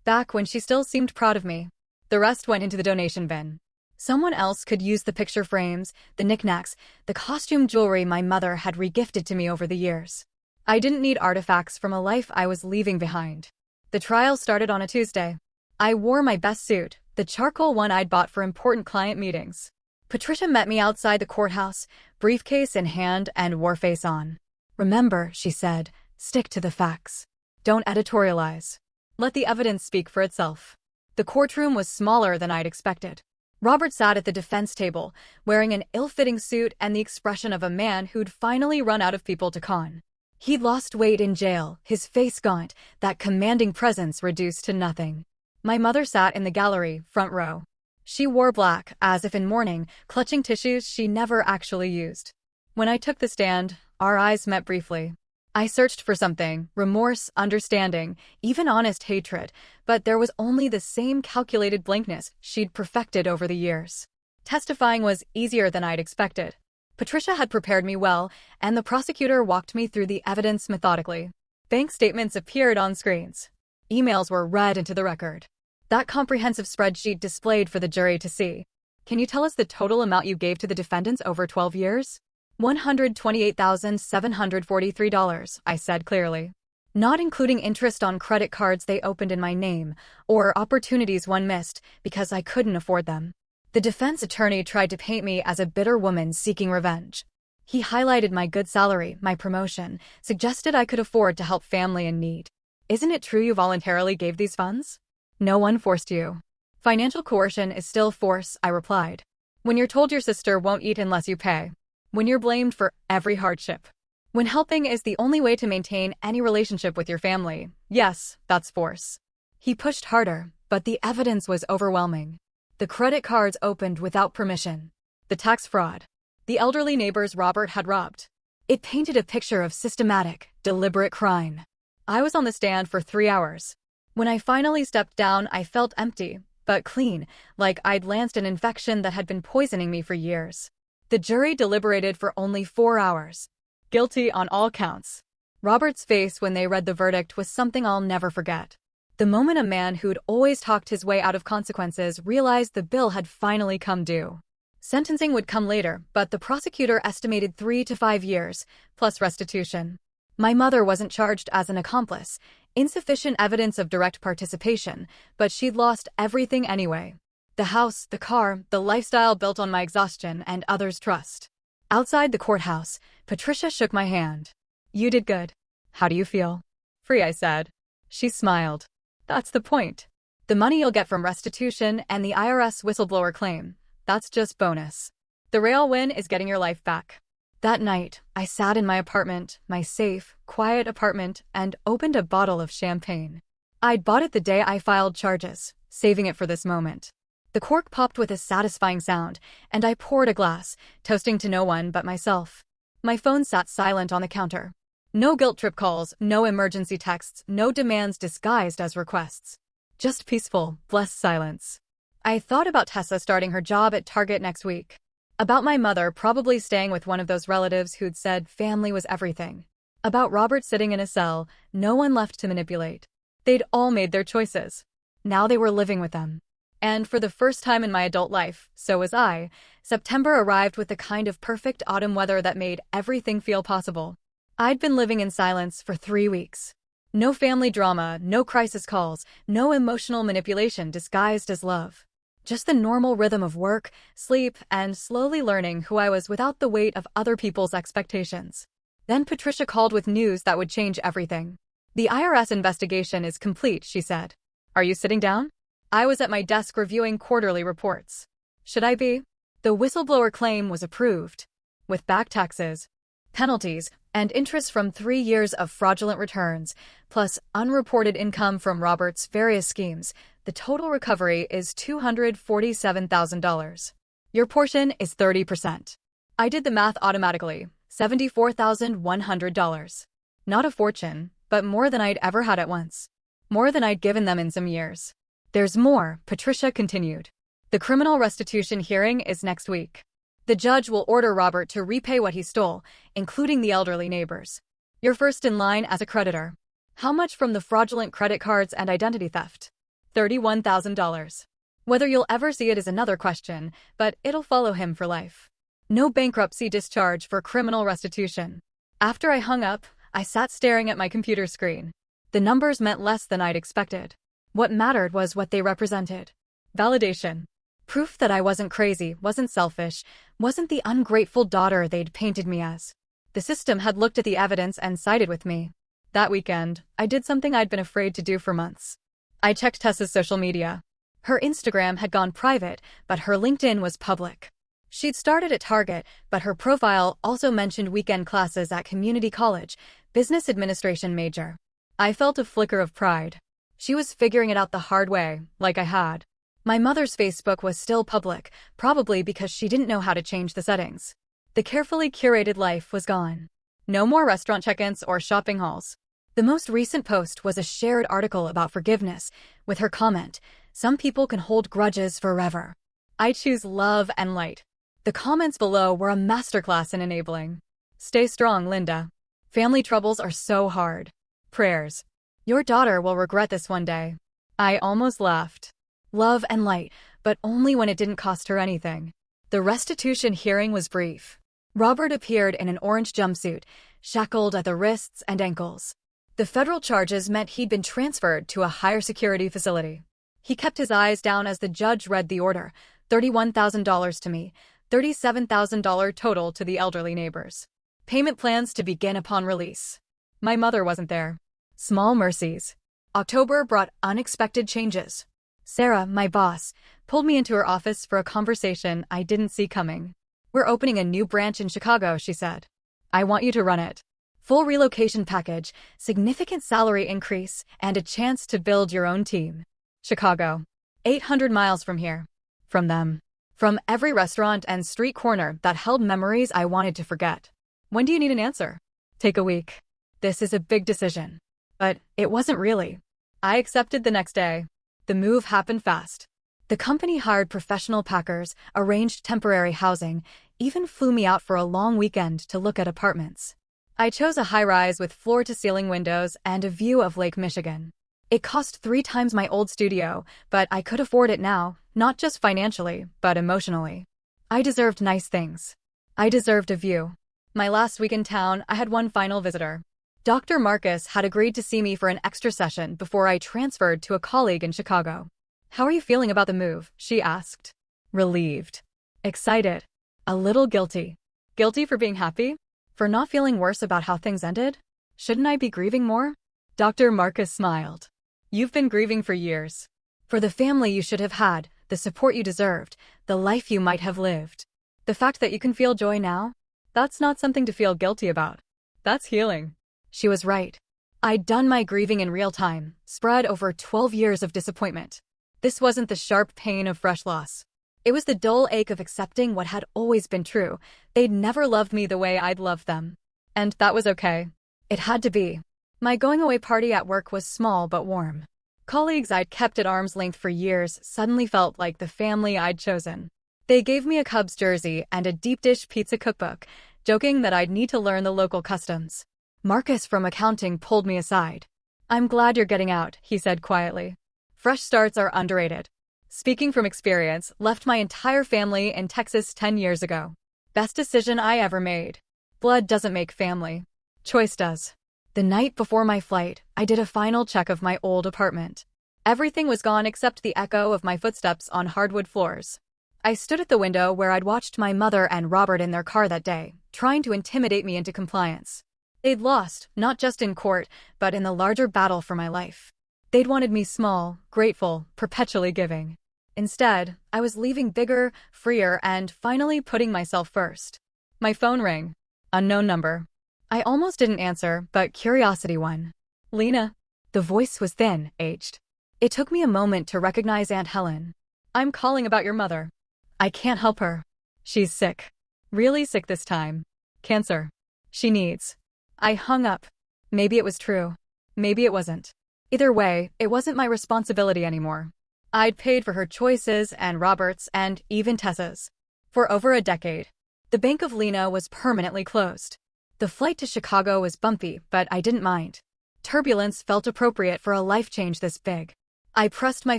back when she still seemed proud of me. The rest went into the donation bin. Someone else could use the picture frames, the knickknacks, the costume jewelry my mother had regifted to me over the years. I didn't need artifacts from a life I was leaving behind. The trial started on a Tuesday. I wore my best suit, the charcoal one I'd bought for important client meetings. Patricia met me outside the courthouse, briefcase in hand and war face on. Remember, she said, stick to the facts. Don't editorialize. Let the evidence speak for itself. The courtroom was smaller than I'd expected. Robert sat at the defense table, wearing an ill-fitting suit and the expression of a man who'd finally run out of people to con. He'd lost weight in jail, his face gaunt, that commanding presence reduced to nothing. My mother sat in the gallery, front row. She wore black, as if in mourning, clutching tissues she never actually used. When I took the stand, our eyes met briefly. I searched for something, remorse, understanding, even honest hatred, but there was only the same calculated blankness she'd perfected over the years. Testifying was easier than I'd expected. Patricia had prepared me well, and the prosecutor walked me through the evidence methodically. Bank statements appeared on screens. Emails were read into the record. That comprehensive spreadsheet displayed for the jury to see. Can you tell us the total amount you gave to the defendants over 12 years? $128,743, I said clearly. Not including interest on credit cards they opened in my name, or opportunities one missed because I couldn't afford them. The defense attorney tried to paint me as a bitter woman seeking revenge. He highlighted my good salary, my promotion, suggested I could afford to help family in need. Isn't it true you voluntarily gave these funds? No one forced you. Financial coercion is still force, I replied. When you're told your sister won't eat unless you pay. When you're blamed for every hardship. When helping is the only way to maintain any relationship with your family. Yes, that's force. He pushed harder, but the evidence was overwhelming. The credit cards opened without permission. The tax fraud. The elderly neighbors Robert had robbed. It painted a picture of systematic, deliberate crime. I was on the stand for 3 hours. When I finally stepped down, I felt empty, but clean, like I'd lanced an infection that had been poisoning me for years. The jury deliberated for only 4 hours. Guilty on all counts. Robert's face when they read the verdict was something I'll never forget. The moment a man who'd always talked his way out of consequences realized the bill had finally come due. Sentencing would come later, but the prosecutor estimated 3 to 5 years, plus restitution. My mother wasn't charged as an accomplice, insufficient evidence of direct participation, but she'd lost everything anyway. The house, the car, the lifestyle built on my exhaustion and others' trust. Outside the courthouse, Patricia shook my hand. You did good. How do you feel? Free, I said. She smiled. That's the point. The money you'll get from restitution and the IRS whistleblower claim, that's just bonus. The real win is getting your life back. That night, I sat in my apartment, my safe, quiet apartment, and opened a bottle of champagne. I'd bought it the day I filed charges, saving it for this moment. The cork popped with a satisfying sound, and I poured a glass, toasting to no one but myself. My phone sat silent on the counter. No guilt trip calls, no emergency texts, no demands disguised as requests. Just peaceful, blessed silence. I thought about Tessa starting her job at Target next week. About my mother probably staying with one of those relatives who'd said family was everything. About Robert sitting in a cell, no one left to manipulate. They'd all made their choices. Now they were living with them. And for the first time in my adult life, so was I, September arrived with the kind of perfect autumn weather that made everything feel possible. I'd been living in silence for 3 weeks. No family drama, no crisis calls, no emotional manipulation disguised as love. Just the normal rhythm of work, sleep, and slowly learning who I was without the weight of other people's expectations. Then Patricia called with news that would change everything. The IRS investigation is complete, she said. Are you sitting down? I was at my desk reviewing quarterly reports. Should I be? The whistleblower claim was approved. With back taxes, penalties, and interest from 3 years of fraudulent returns, plus unreported income from Robert's various schemes, the total recovery is $247,000. Your portion is 30%. I did the math automatically, $74,100. Not a fortune, but more than I'd ever had at once. More than I'd given them in some years. There's more, Patricia continued. The criminal restitution hearing is next week. The judge will order Robert to repay what he stole, including the elderly neighbors. You're first in line as a creditor. How much from the fraudulent credit cards and identity theft? $31,000. Whether you'll ever see it is another question, but it'll follow him for life. No bankruptcy discharge for criminal restitution. After I hung up, I sat staring at my computer screen. The numbers meant less than I'd expected. What mattered was what they represented. Validation. Proof that I wasn't crazy, wasn't selfish, wasn't the ungrateful daughter they'd painted me as. The system had looked at the evidence and sided with me. That weekend, I did something I'd been afraid to do for months. I checked Tessa's social media. Her Instagram had gone private, but her LinkedIn was public. She'd started at Target, but her profile also mentioned weekend classes at community college, business administration major. I felt a flicker of pride. She was figuring it out the hard way, like I had. My mother's Facebook was still public, probably because she didn't know how to change the settings. The carefully curated life was gone. No more restaurant check-ins or shopping hauls. The most recent post was a shared article about forgiveness, with her comment, "Some people can hold grudges forever. I choose love and light." The comments below were a masterclass in enabling. Stay strong, Linda. Family troubles are so hard. Prayers. Your daughter will regret this one day. I almost laughed. Love and light, but only when it didn't cost her anything. The restitution hearing was brief. Robert appeared in an orange jumpsuit, shackled at the wrists and ankles. The federal charges meant he'd been transferred to a higher security facility. He kept his eyes down as the judge read the order, $31,000 to me, $37,000 total to the elderly neighbors. Payment plans to begin upon release. My mother wasn't there. Small mercies. October brought unexpected changes. Sarah, my boss, pulled me into her office for a conversation I didn't see coming. We're opening a new branch in Chicago, she said. I want you to run it. Full relocation package, significant salary increase, and a chance to build your own team. Chicago. 800 miles from here. From them. From every restaurant and street corner that held memories I wanted to forget. When do you need an answer? Take a week. This is a big decision. But it wasn't really. I accepted the next day. The move happened fast. The company hired professional packers, arranged temporary housing, even flew me out for a long weekend to look at apartments. I chose a high-rise with floor-to-ceiling windows and a view of Lake Michigan. It cost 3 times my old studio, but I could afford it now, not just financially, but emotionally. I deserved nice things. I deserved a view. My last week in town, I had one final visitor. Dr. Marcus had agreed to see me for an extra session before I transferred to a colleague in Chicago. "How are you feeling about the move?" she asked. Relieved. Excited. A little guilty. Guilty for being happy? For not feeling worse about how things ended? Shouldn't I be grieving more? Dr. Marcus smiled. "You've been grieving for years. For the family you should have had, the support you deserved, the life you might have lived. The fact that you can feel joy now? That's not something to feel guilty about. That's healing." She was right. I'd done my grieving in real time, spread over 12 years of disappointment. This wasn't the sharp pain of fresh loss. It was the dull ache of accepting what had always been true. They'd never loved me the way I'd loved them. And that was okay. It had to be. My going-away party at work was small but warm. Colleagues I'd kept at arm's length for years suddenly felt like the family I'd chosen. They gave me a Cubs jersey and a deep-dish pizza cookbook, joking that I'd need to learn the local customs. Marcus from accounting pulled me aside. "I'm glad you're getting out," he said quietly. "Fresh starts are underrated. Speaking from experience, left my entire family in Texas 10 years ago. Best decision I ever made. Blood doesn't make family. Choice does." The night before my flight, I did a final check of my old apartment. Everything was gone except the echo of my footsteps on hardwood floors. I stood at the window where I'd watched my mother and Robert in their car that day, trying to intimidate me into compliance. They'd lost, not just in court, but in the larger battle for my life. They'd wanted me small, grateful, perpetually giving. Instead, I was leaving bigger, freer, and finally putting myself first. My phone rang. Unknown number. I almost didn't answer, but curiosity won. "Lena." The voice was thin, aged. It took me a moment to recognize Aunt Helen. "I'm calling about your mother." "I can't help her. She's sick. Really sick this time. Cancer. She needs." I hung up. Maybe it was true. Maybe it wasn't. Either way, it wasn't my responsibility anymore. I'd paid for her choices and Robert's and even Tessa's. For over a decade. The Bank of Lena was permanently closed. The flight to Chicago was bumpy, but I didn't mind. Turbulence felt appropriate for a life change this big. I pressed my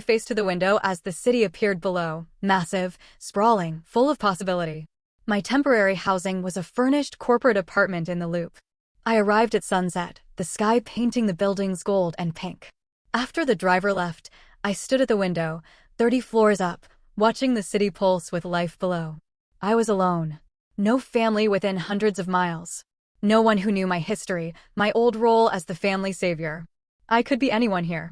face to the window as the city appeared below, massive, sprawling, full of possibility. My temporary housing was a furnished corporate apartment in the Loop. I arrived at sunset, the sky painting the buildings gold and pink. After the driver left, I stood at the window, 30 floors up, watching the city pulse with life below. I was alone. No family within hundreds of miles. No one who knew my history, my old role as the family savior. I could be anyone here.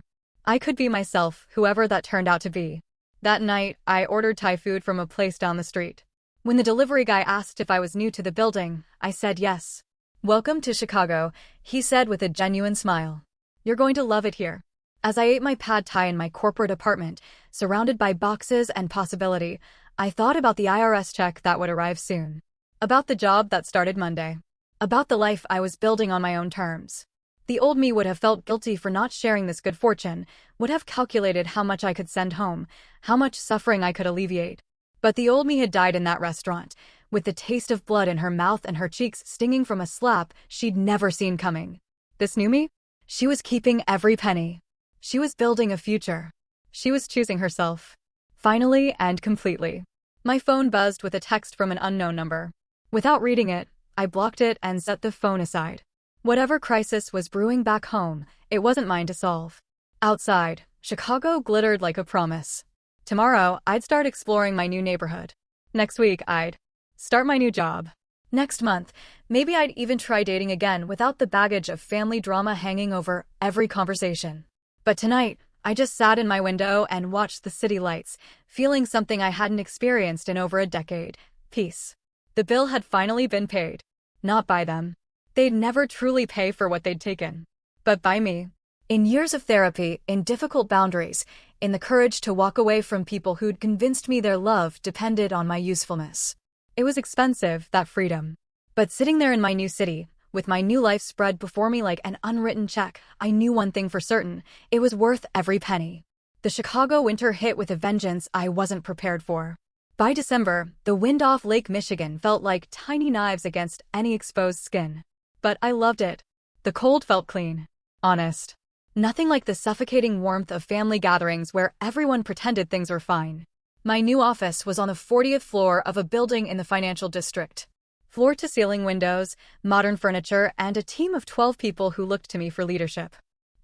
I could be myself, whoever that turned out to be. That night, I ordered Thai food from a place down the street. When the delivery guy asked if I was new to the building, I said yes. "Welcome to Chicago," he said with a genuine smile. "You're going to love it here." As I ate my pad thai in my corporate apartment, surrounded by boxes and possibility, I thought about the IRS check that would arrive soon. About the job that started Monday. About the life I was building on my own terms. The old me would have felt guilty for not sharing this good fortune, would have calculated how much I could send home, how much suffering I could alleviate. But the old me had died in that restaurant, with the taste of blood in her mouth and her cheeks stinging from a slap she'd never seen coming. This new me? She was keeping every penny. She was building a future. She was choosing herself. Finally and completely. My phone buzzed with a text from an unknown number. Without reading it, I blocked it and set the phone aside. Whatever crisis was brewing back home, it wasn't mine to solve. Outside, Chicago glittered like a promise. Tomorrow, I'd start exploring my new neighborhood. Next week, I'd start my new job. Next month, maybe I'd even try dating again without the baggage of family drama hanging over every conversation. But tonight, I just sat in my window and watched the city lights, feeling something I hadn't experienced in over a decade: peace. The bill had finally been paid. Not by them. They'd never truly pay for what they'd taken. But by me. In years of therapy, in difficult boundaries, in the courage to walk away from people who'd convinced me their love depended on my usefulness. It was expensive, that freedom. But sitting there in my new city, with my new life spread before me like an unwritten check, I knew one thing for certain: it was worth every penny. The Chicago winter hit with a vengeance I wasn't prepared for. By December, the wind off Lake Michigan felt like tiny knives against any exposed skin. But I loved it. The cold felt clean. Honest. Nothing like the suffocating warmth of family gatherings where everyone pretended things were fine. My new office was on the 40th floor of a building in the financial district. Floor-to-ceiling windows, modern furniture, and a team of 12 people who looked to me for leadership.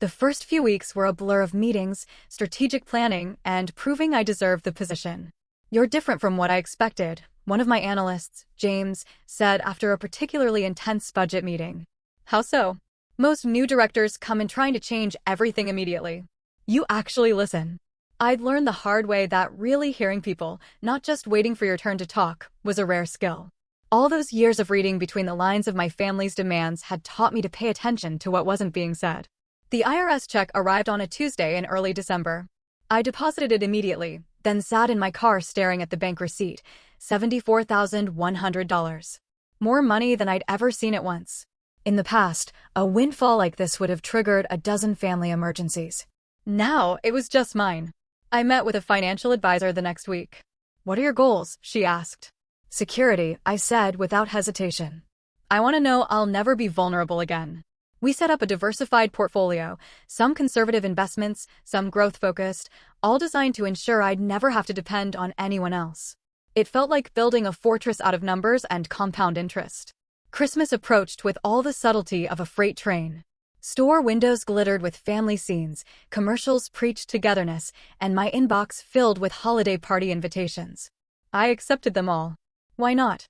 The first few weeks were a blur of meetings, strategic planning, and proving I deserved the position. "You're different from what I expected," one of my analysts, James, said after a particularly intense budget meeting. "How so?" "Most new directors come in trying to change everything immediately. You actually listen." I'd learned the hard way that really hearing people, not just waiting for your turn to talk, was a rare skill. All those years of reading between the lines of my family's demands had taught me to pay attention to what wasn't being said. The IRS check arrived on a Tuesday in early December. I deposited it immediately, then sat in my car staring at the bank receipt: $74,100. More money than I'd ever seen at once. In the past, a windfall like this would have triggered a dozen family emergencies. Now, it was just mine. I met with a financial advisor the next week. "What are your goals?" she asked. "Security," I said without hesitation. "I want to know I'll never be vulnerable again." We set up a diversified portfolio, some conservative investments, some growth-focused, all designed to ensure I'd never have to depend on anyone else. It felt like building a fortress out of numbers and compound interest. Christmas approached with all the subtlety of a freight train. Store windows glittered with family scenes, commercials preached togetherness, and my inbox filled with holiday party invitations. I accepted them all. Why not?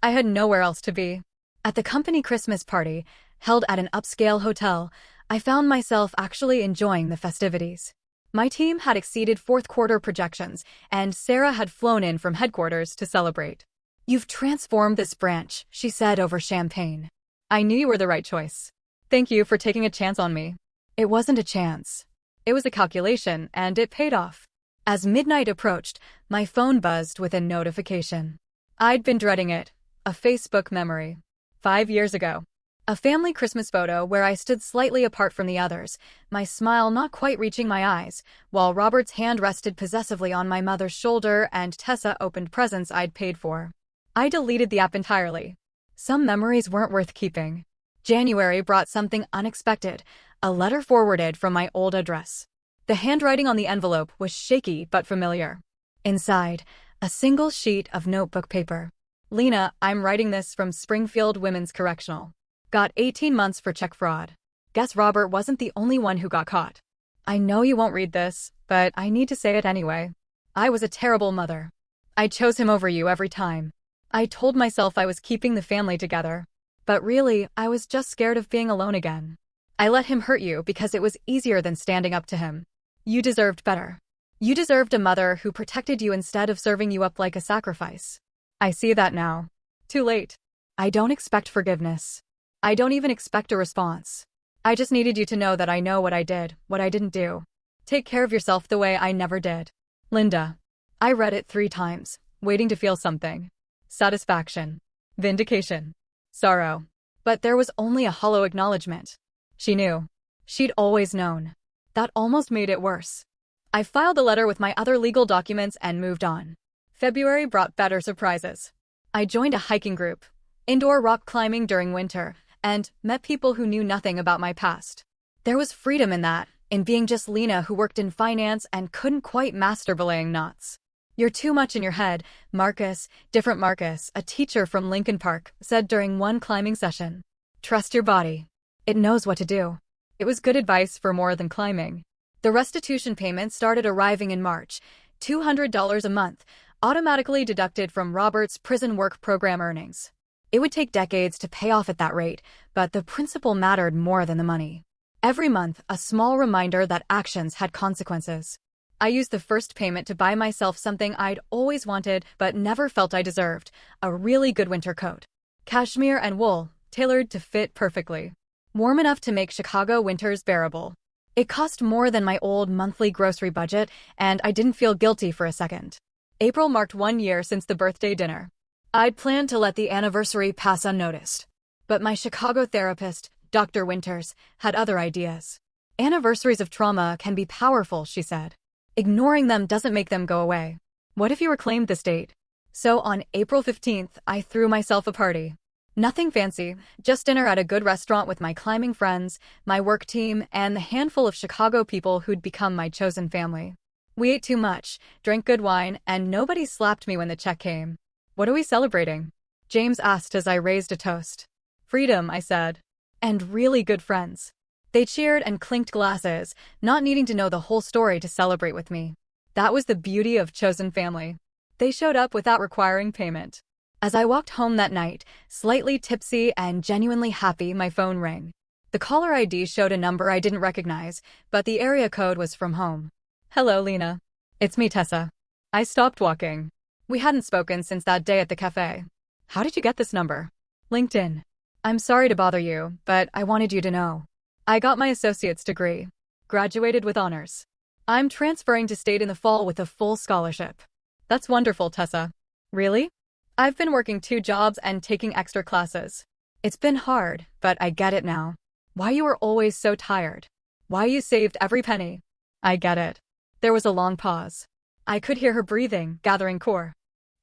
I had nowhere else to be. At the company Christmas party, held at an upscale hotel, I found myself actually enjoying the festivities. My team had exceeded fourth-quarter projections, and Sarah had flown in from headquarters to celebrate. "You've transformed this branch," she said over champagne. "I knew you were the right choice. Thank you for taking a chance on me." It wasn't a chance. It was a calculation, and it paid off. As midnight approached, my phone buzzed with a notification. I'd been dreading it. A Facebook memory. 5 years ago. A family Christmas photo where I stood slightly apart from the others, my smile not quite reaching my eyes, while Robert's hand rested possessively on my mother's shoulder and Tessa opened presents I'd paid for. I deleted the app entirely. Some memories weren't worth keeping. January brought something unexpected, a letter forwarded from my old address. The handwriting on the envelope was shaky but familiar. Inside, a single sheet of notebook paper. "Lena, I'm writing this from Springfield Women's Correctional. Got 18 months for check fraud. Guess Robert wasn't the only one who got caught. I know you won't read this, but I need to say it anyway. I was a terrible mother. I chose him over you every time. I told myself I was keeping the family together. But really, I was just scared of being alone again. I let him hurt you because it was easier than standing up to him. You deserved better. You deserved a mother who protected you instead of serving you up like a sacrifice. I see that now. Too late. I don't expect forgiveness. I don't even expect a response. I just needed you to know that I know what I did, what I didn't do. Take care of yourself the way I never did. Linda." I read it 3 times, waiting to feel something. Satisfaction. Vindication. Sorrow. But there was only a hollow acknowledgement. She knew. She'd always known. That almost made it worse. I filed the letter with my other legal documents and moved on. February brought better surprises. I joined a hiking group, indoor rock climbing during winter, and met people who knew nothing about my past. There was freedom in that, in being just Lena who worked in finance and couldn't quite master belaying knots. "You're too much in your head, Marcus," different Marcus, a teacher from Lincoln Park, said during one climbing session. "Trust your body. It knows what to do." It was good advice for more than climbing. The restitution payment started arriving in March, $200 a month, automatically deducted from Robert's prison work program earnings. It would take decades to pay off at that rate, but the principle mattered more than the money. Every month, a small reminder that actions had consequences. I used the first payment to buy myself something I'd always wanted but never felt I deserved: a really good winter coat. Cashmere and wool, tailored to fit perfectly. Warm enough to make Chicago winters bearable. It cost more than my old monthly grocery budget, and I didn't feel guilty for a second. April marked 1 year since the birthday dinner. I'd planned to let the anniversary pass unnoticed. But my Chicago therapist, Dr. Winters, had other ideas. Anniversaries of trauma can be powerful, she said. Ignoring them doesn't make them go away. What if you reclaimed this date? So on April 15th, I threw myself a party. Nothing fancy, just dinner at a good restaurant with my climbing friends, my work team, and the handful of Chicago people who'd become my chosen family. We ate too much, drank good wine, and nobody slapped me when the check came. What are we celebrating? James asked as I raised a toast. Freedom, I said. And really good friends. They cheered and clinked glasses, not needing to know the whole story to celebrate with me. That was the beauty of chosen family. They showed up without requiring payment. As I walked home that night, slightly tipsy and genuinely happy, my phone rang. The caller ID showed a number I didn't recognize, but the area code was from home. Hello, Lena. It's me, Tessa. I stopped walking. We hadn't spoken since that day at the cafe. How did you get this number? LinkedIn. I'm sorry to bother you, but I wanted you to know. I got my associate's degree. Graduated with honors. I'm transferring to state in the fall with a full scholarship. That's wonderful, Tessa. Really? I've been working 2 jobs and taking extra classes. It's been hard, but I get it now. Why you were always so tired. Why you saved every penny. I get it. There was a long pause. I could hear her breathing, gathering core.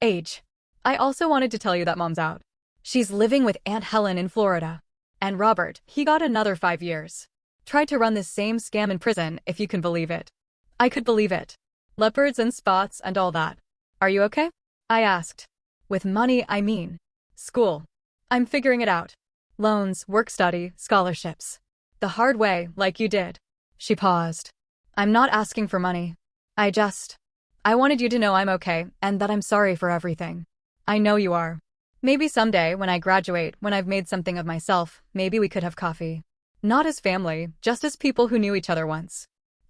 Age. I also wanted to tell you that Mom's out. She's living with Aunt Helen in Florida. And Robert, he got another 5 years. Tried to run this same scam in prison, if you can believe it. I could believe it. Leopards and spots and all that. Are you okay? I asked. With money, I mean. School. I'm figuring it out. Loans, work-study, scholarships. The hard way, like you did. She paused. I'm not asking for money. I wanted you to know I'm okay, and that I'm sorry for everything. I know you are. Maybe someday, when I graduate, when I've made something of myself, maybe we could have coffee. Not as family, just as people who knew each other once.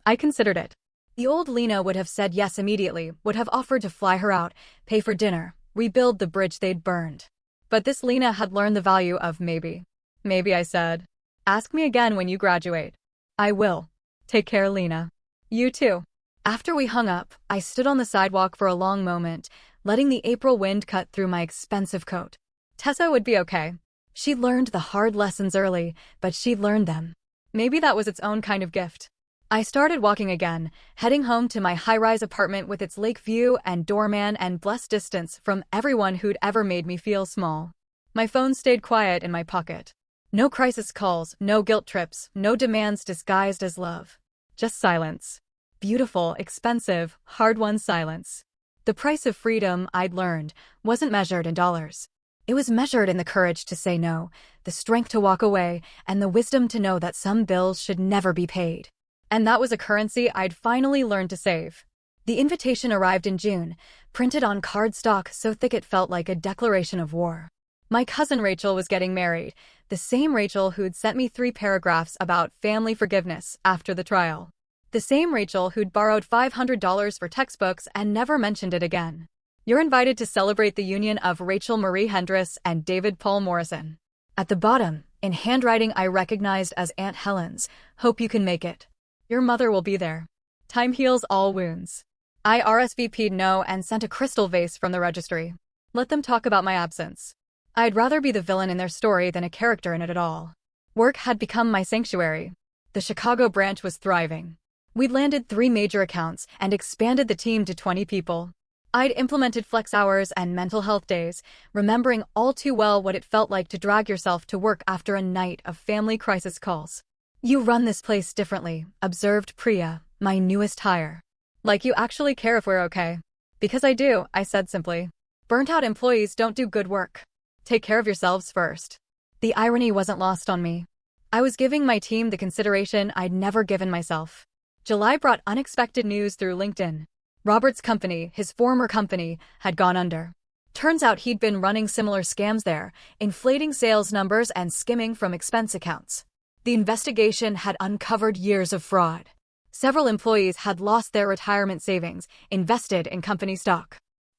I considered it. The old Lena would have said yes immediately, would have offered to fly her out, pay for dinner, rebuild the bridge they'd burned. But this Lena had learned the value of maybe. Maybe, I said. Ask me again when you graduate. I will. Take care, Lena. You too. After we hung up, I stood on the sidewalk for a long moment, letting the April wind cut through my expensive coat. Tessa would be okay. She learned the hard lessons early, but she learned them. Maybe that was its own kind of gift. I started walking again, heading home to my high-rise apartment with its lake view and doorman and blessed distance from everyone who'd ever made me feel small. My phone stayed quiet in my pocket. No crisis calls, no guilt trips, no demands disguised as love. Just silence. Beautiful, expensive, hard-won silence. The price of freedom, I'd learned, wasn't measured in dollars. It was measured in the courage to say no, the strength to walk away, and the wisdom to know that some bills should never be paid. And that was a currency I'd finally learned to save. The invitation arrived in June, printed on cardstock so thick it felt like a declaration of war. My cousin Rachel was getting married, the same Rachel who'd sent me 3 paragraphs about family forgiveness after the trial. The same Rachel who'd borrowed $500 for textbooks and never mentioned it again. You're invited to celebrate the union of Rachel Marie Hendress and David Paul Morrison. At the bottom, in handwriting I recognized as Aunt Helen's, hope you can make it. Your mother will be there. Time heals all wounds. I RSVP'd no and sent a crystal vase from the registry. Let them talk about my absence. I'd rather be the villain in their story than a character in it at all. Work had become my sanctuary. The Chicago branch was thriving. We'd landed 3 major accounts and expanded the team to 20 people. I'd implemented flex hours and mental health days, remembering all too well what it felt like to drag yourself to work after a night of family crisis calls. You run this place differently, observed Priya, my newest hire. Like you actually care if we're okay. Because I do, I said simply. Burnt-out employees don't do good work. Take care of yourselves first. The irony wasn't lost on me. I was giving my team the consideration I'd never given myself. July brought unexpected news through LinkedIn. Robert's company, his former company, had gone under. Turns out he'd been running similar scams there, inflating sales numbers and skimming from expense accounts. The investigation had uncovered years of fraud. Several employees had lost their retirement savings, invested in company stock.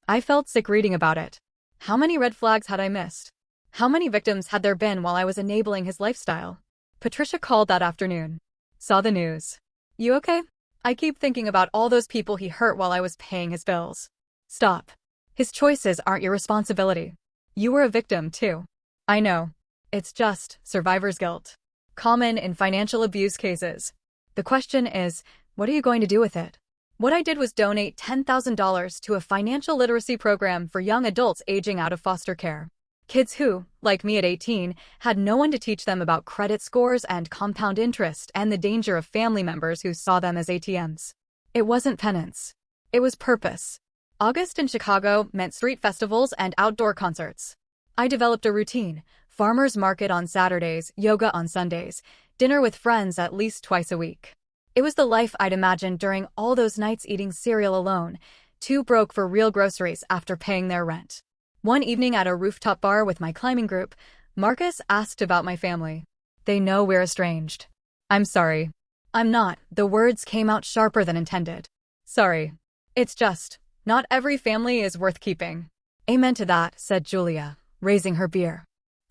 I felt sick reading about it. How many red flags had I missed? How many victims had there been while I was enabling his lifestyle? Patricia called that afternoon. Saw the news. You okay? I keep thinking about all those people he hurt while I was paying his bills. Stop. His choices aren't your responsibility. You were a victim, too. I know. It's just survivor's guilt. Common in financial abuse cases. The question is, what are you going to do with it? What I did was donate $10,000 to a financial literacy program for young adults aging out of foster care. Kids who, like me at 18, had no one to teach them about credit scores and compound interest and the danger of family members who saw them as ATMs. It wasn't penance. It was purpose. August in Chicago meant street festivals and outdoor concerts. I developed a routine: farmers market on Saturdays, yoga on Sundays, dinner with friends at least twice a week. It was the life I'd imagined during all those nights eating cereal alone, too broke for real groceries after paying their rent. One evening at a rooftop bar with my climbing group, Marcus asked about my family. They know we're estranged. I'm sorry. I'm not. The words came out sharper than intended. Sorry. It's just, not every family is worth keeping. Amen to that, said Julia, raising her beer.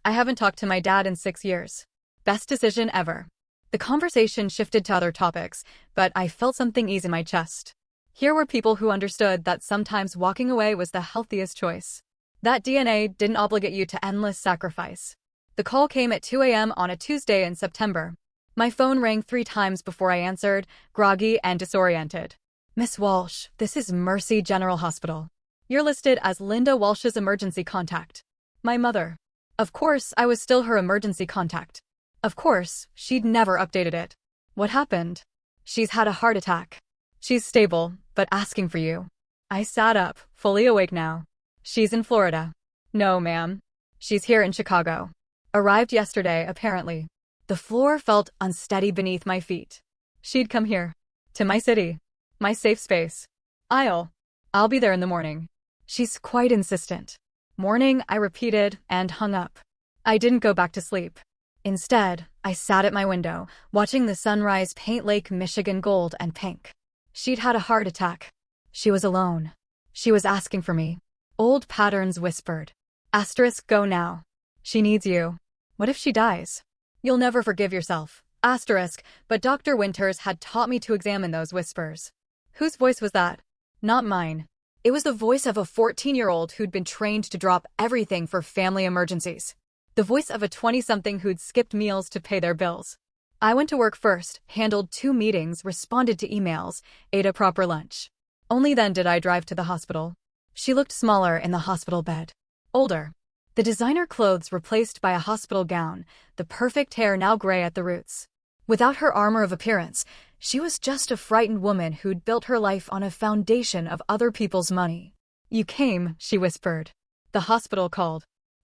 I haven't talked to my dad in 6 years. Best decision ever. The conversation shifted to other topics, but I felt something ease in my chest. Here were people who understood that sometimes walking away was the healthiest choice. That DNA didn't obligate you to endless sacrifice. The call came at 2 a.m. on a Tuesday in September. My phone rang 3 times before I answered, groggy and disoriented. Miss Walsh, this is Mercy General Hospital. You're listed as Linda Walsh's emergency contact. My mother. Of course, I was still her emergency contact. Of course, she'd never updated it. What happened? She's had a heart attack. She's stable, but asking for you. I sat up, fully awake now. She's in Florida. No, ma'am. She's here in Chicago. Arrived yesterday, apparently. The floor felt unsteady beneath my feet. She'd come here. To my city. My safe space. I'll be there in the morning. She's quite insistent. Morning, I repeated, and hung up. I didn't go back to sleep. Instead, I sat at my window, watching the sunrise paint Lake Michigan gold and pink. She'd had a heart attack. She was alone. She was asking for me. Old patterns whispered. Asterisk, go now. She needs you. What if she dies? You'll never forgive yourself. Asterisk, but Dr. Winters had taught me to examine those whispers. Whose voice was that? Not mine. It was the voice of a 14-year-old who'd been trained to drop everything for family emergencies. The voice of a 20-something who'd skipped meals to pay their bills. I went to work first, handled 2 meetings, responded to emails, ate a proper lunch. Only then did I drive to the hospital. She looked smaller in the hospital bed. Older. The designer clothes replaced by a hospital gown, the perfect hair now gray at the roots. Without her armor of appearance, she was just a frightened woman who'd built her life on a foundation of other people's money. You came, she whispered. The hospital called.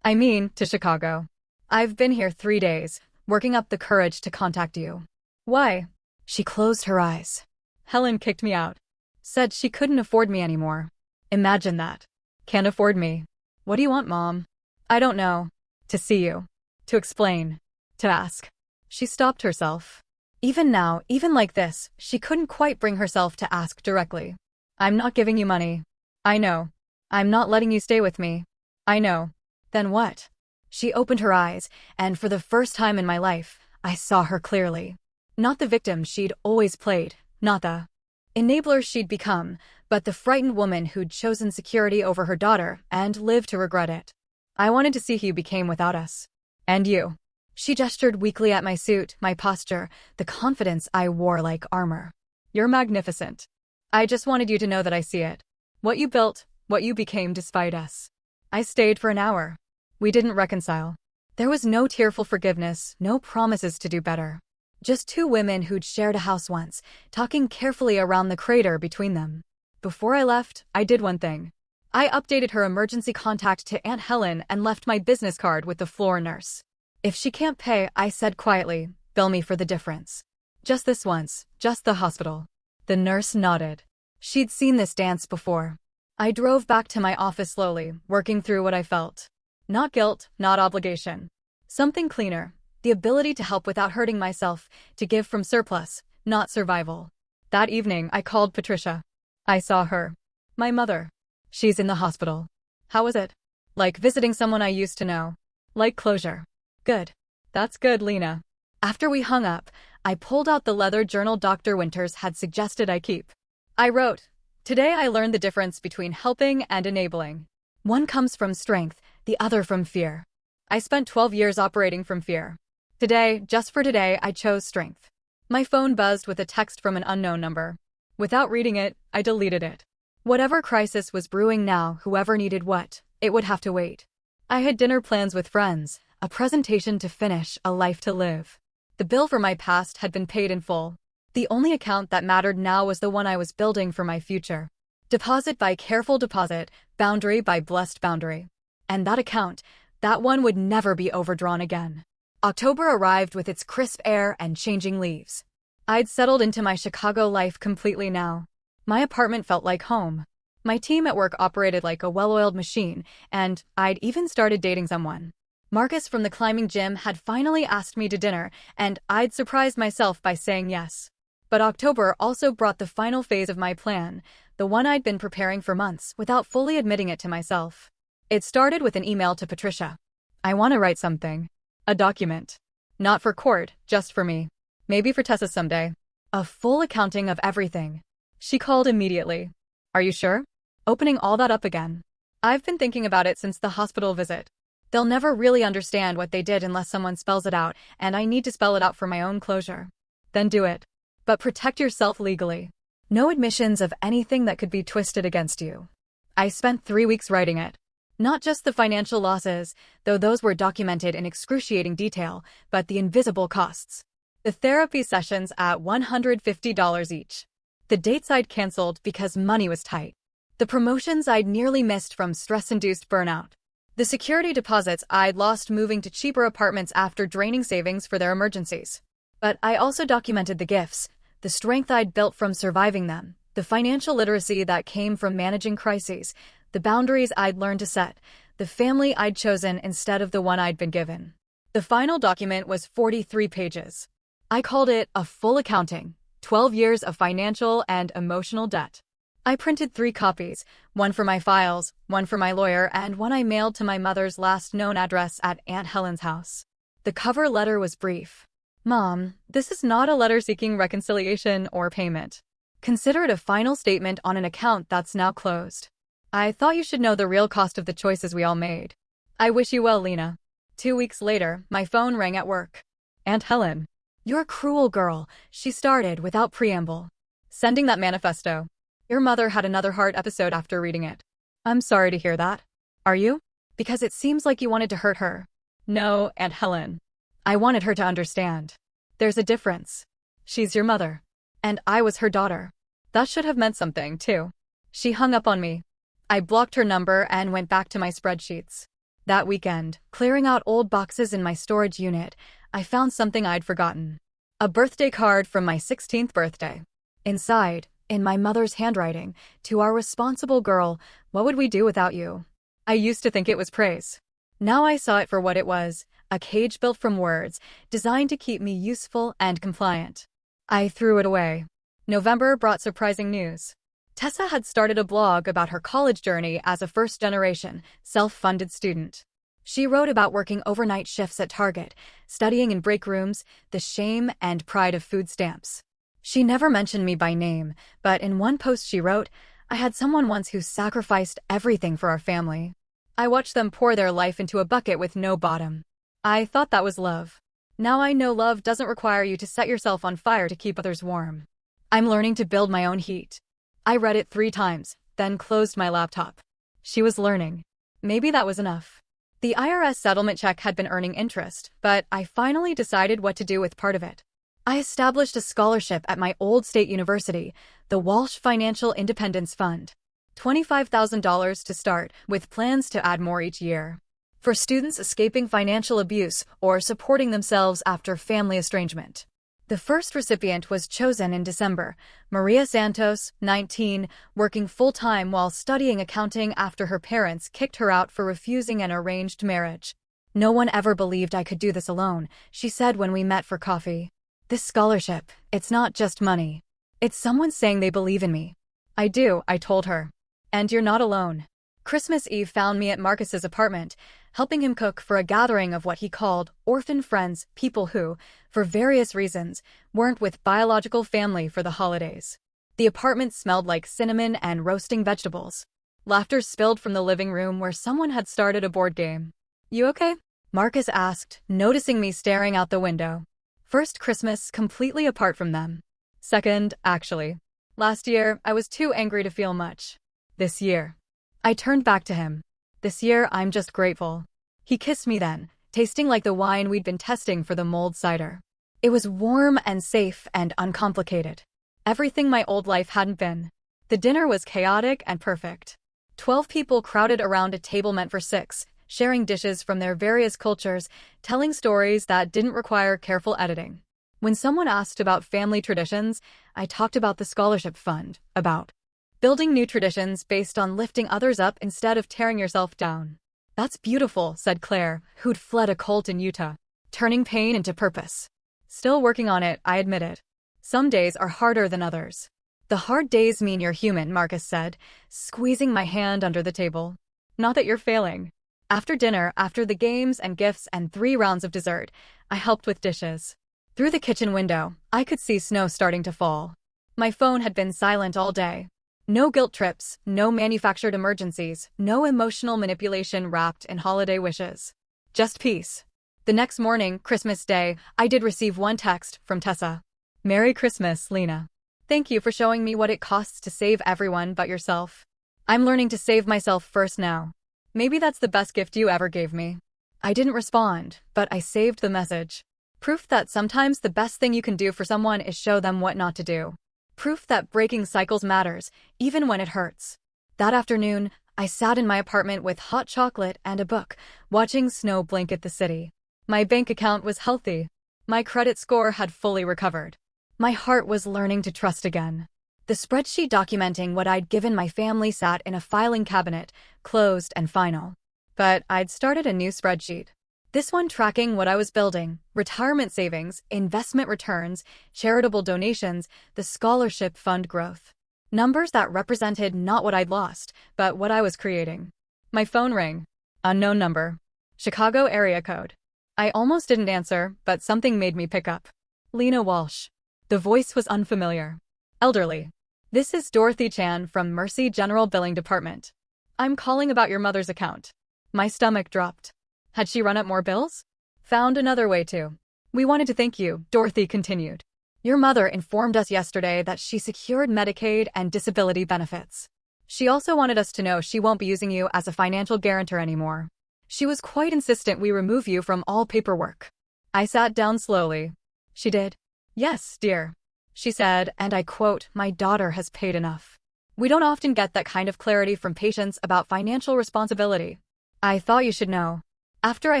I mean, to Chicago. I've been here 3 days, working up the courage to contact you. Why? She closed her eyes. Helen kicked me out. Said she couldn't afford me anymore. Imagine that. Can't afford me. What do you want, Mom? I don't know. To see you. To explain. To ask. She stopped herself. Even now, even like this, she couldn't quite bring herself to ask directly. I'm not giving you money. I know. I'm not letting you stay with me. I know. Then what? She opened her eyes, and for the first time in my life, I saw her clearly. Not the victim she'd always played, not the enabler she'd become, but the frightened woman who'd chosen security over her daughter and lived to regret it. I wanted to see who you became without us. And you. She gestured weakly at my suit, my posture, the confidence I wore like armor. You're magnificent. I just wanted you to know that I see it. What you built, what you became despite us. I stayed for an hour. We didn't reconcile. There was no tearful forgiveness, no promises to do better. Just 2 women who'd shared a house once, talking carefully around the crater between them. Before I left, I did one thing. I updated her emergency contact to Aunt Helen and left my business card with the floor nurse. If she can't pay, I said quietly, bill me for the difference. Just this once, just the hospital. The nurse nodded. She'd seen this dance before. I drove back to my office slowly, working through what I felt. Not guilt, not obligation. Something cleaner. The ability to help without hurting myself, to give from surplus, not survival. That evening, I called Patricia. I saw her. My mother. She's in the hospital. How was it? Like visiting someone I used to know. Like closure. Good. That's good, Lena. After we hung up, I pulled out the leather journal Dr. Winters had suggested I keep. I wrote, today I learned the difference between helping and enabling. One comes from strength, the other from fear. I spent 12 years operating from fear. Today, just for today, I chose strength. My phone buzzed with a text from an unknown number. Without reading it, I deleted it. Whatever crisis was brewing now, whoever needed what, it would have to wait. I had dinner plans with friends, a presentation to finish, a life to live. The bill for my past had been paid in full. The only account that mattered now was the one I was building for my future. Deposit by careful deposit, boundary by blessed boundary. And that account, that one would never be overdrawn again. October arrived with its crisp air and changing leaves. I'd settled into my Chicago life completely now. My apartment felt like home. My team at work operated like a well-oiled machine, and I'd even started dating someone. Marcus from the climbing gym had finally asked me to dinner, and I'd surprised myself by saying yes. But October also brought the final phase of my plan, the one I'd been preparing for months without fully admitting it to myself. It started with an email to Patricia. I want to write something. A document. Not for court, just for me. Maybe for Tessa someday. A full accounting of everything. She called immediately. Are you sure? Opening all that up again. I've been thinking about it since the hospital visit. They'll never really understand what they did unless someone spells it out, and I need to spell it out for my own closure. Then do it. But protect yourself legally. No admissions of anything that could be twisted against you. I spent 3 weeks writing it. Not just the financial losses, though those were documented in excruciating detail, but the invisible costs. The therapy sessions at $150 each. The dates I'd canceled because money was tight. The promotions I'd nearly missed from stress-induced burnout. The security deposits I'd lost moving to cheaper apartments after draining savings for their emergencies. But I also documented the gifts, the strength I'd built from surviving them, the financial literacy that came from managing crises, the boundaries I'd learned to set, the family I'd chosen instead of the one I'd been given. The final document was 43 pages. I called it a full accounting, 12 years of financial and emotional debt. I printed 3 copies, one for my files, one for my lawyer, and one I mailed to my mother's last known address at Aunt Helen's house. The cover letter was brief. Mom, this is not a letter seeking reconciliation or payment. Consider it a final statement on an account that's now closed. I thought you should know the real cost of the choices we all made. I wish you well, Lena. 2 weeks later, my phone rang at work. Aunt Helen. You're a cruel girl, she started without preamble. Sending that manifesto. Your mother had another heart episode after reading it. I'm sorry to hear that. Are you? Because it seems like you wanted to hurt her. No, Aunt Helen. I wanted her to understand. There's a difference. She's your mother. And I was her daughter. That should have meant something, too. She hung up on me. I blocked her number and went back to my spreadsheets. That weekend, clearing out old boxes in my storage unit, I found something I'd forgotten. A birthday card from my 16th birthday. Inside, in my mother's handwriting, to our responsible girl, what would we do without you? I used to think it was praise. Now I saw it for what it was, a cage built from words, designed to keep me useful and compliant. I threw it away. November brought surprising news. Tessa had started a blog about her college journey as a first-generation, self-funded student. She wrote about working overnight shifts at Target, studying in break rooms, the shame and pride of food stamps. She never mentioned me by name, but in one post she wrote, I had someone once who sacrificed everything for our family. I watched them pour their life into a bucket with no bottom. I thought that was love. Now I know love doesn't require you to set yourself on fire to keep others warm. I'm learning to build my own heat. I read it 3 times, then closed my laptop. She was learning. Maybe that was enough. The IRS settlement check had been earning interest, but I finally decided what to do with part of it. I established a scholarship at my old state university, the Walsh Financial Independence Fund. $25,000 to start, with plans to add more each year. For students escaping financial abuse or supporting themselves after family estrangement. The first recipient was chosen in December, Maria Santos, 19, working full-time while studying accounting after her parents kicked her out for refusing an arranged marriage. No one ever believed I could do this alone, she said when we met for coffee. This scholarship, it's not just money. It's someone saying they believe in me. I do, I told her. And you're not alone. Christmas Eve found me at Marcus's apartment, helping him cook for a gathering of what he called orphan friends, people who, for various reasons, weren't with biological family for the holidays. The apartment smelled like cinnamon and roasting vegetables. Laughter spilled from the living room where someone had started a board game. You okay? Marcus asked, noticing me staring out the window. First Christmas completely apart from them. Second, actually. Last year, I was too angry to feel much. This year. I turned back to him. This year, I'm just grateful. He kissed me then, tasting like the wine we'd been testing for the mulled cider. It was warm and safe and uncomplicated. Everything my old life hadn't been. The dinner was chaotic and perfect. 12 people crowded around a table meant for 6, sharing dishes from their various cultures, telling stories that didn't require careful editing. When someone asked about family traditions, I talked about the scholarship fund, about building new traditions based on lifting others up instead of tearing yourself down. That's beautiful, said Claire, who'd fled a cult in Utah, turning pain into purpose. Still working on it, I admitted. Some days are harder than others. The hard days mean you're human, Marcus said, squeezing my hand under the table. Not that you're failing. After dinner, after the games and gifts and 3 rounds of dessert, I helped with dishes. Through the kitchen window, I could see snow starting to fall. My phone had been silent all day. No guilt trips, no manufactured emergencies, no emotional manipulation wrapped in holiday wishes. Just peace. The next morning, Christmas Day, I did receive one text from Tessa. Merry Christmas, Lena. Thank you for showing me what it costs to save everyone but yourself. I'm learning to save myself first now. Maybe that's the best gift you ever gave me. I didn't respond, but I saved the message. Proof that sometimes the best thing you can do for someone is show them what not to do. Proof that breaking cycles matters, even when it hurts. That afternoon, I sat in my apartment with hot chocolate and a book, watching snow blanket the city. My bank account was healthy. My credit score had fully recovered. My heart was learning to trust again. The spreadsheet documenting what I'd given my family sat in a filing cabinet, closed and final. But I'd started a new spreadsheet. This one tracking what I was building, retirement savings, investment returns, charitable donations, the scholarship fund growth. Numbers that represented not what I'd lost, but what I was creating. My phone rang. Unknown number. Chicago area code. I almost didn't answer, but something made me pick up. Lena Walsh. The voice was unfamiliar. Elderly. This is Dorothy Chan from Mercy General Billing Department. I'm calling about your mother's account. My stomach dropped. Had she run up more bills? Found another way to. We wanted to thank you, Dorothy continued. Your mother informed us yesterday that she secured Medicaid and disability benefits. She also wanted us to know she won't be using you as a financial guarantor anymore. She was quite insistent we remove you from all paperwork. I sat down slowly. She did. Yes, dear. She said, and I quote, my daughter has paid enough. We don't often get that kind of clarity from patients about financial responsibility. I thought you should know. After I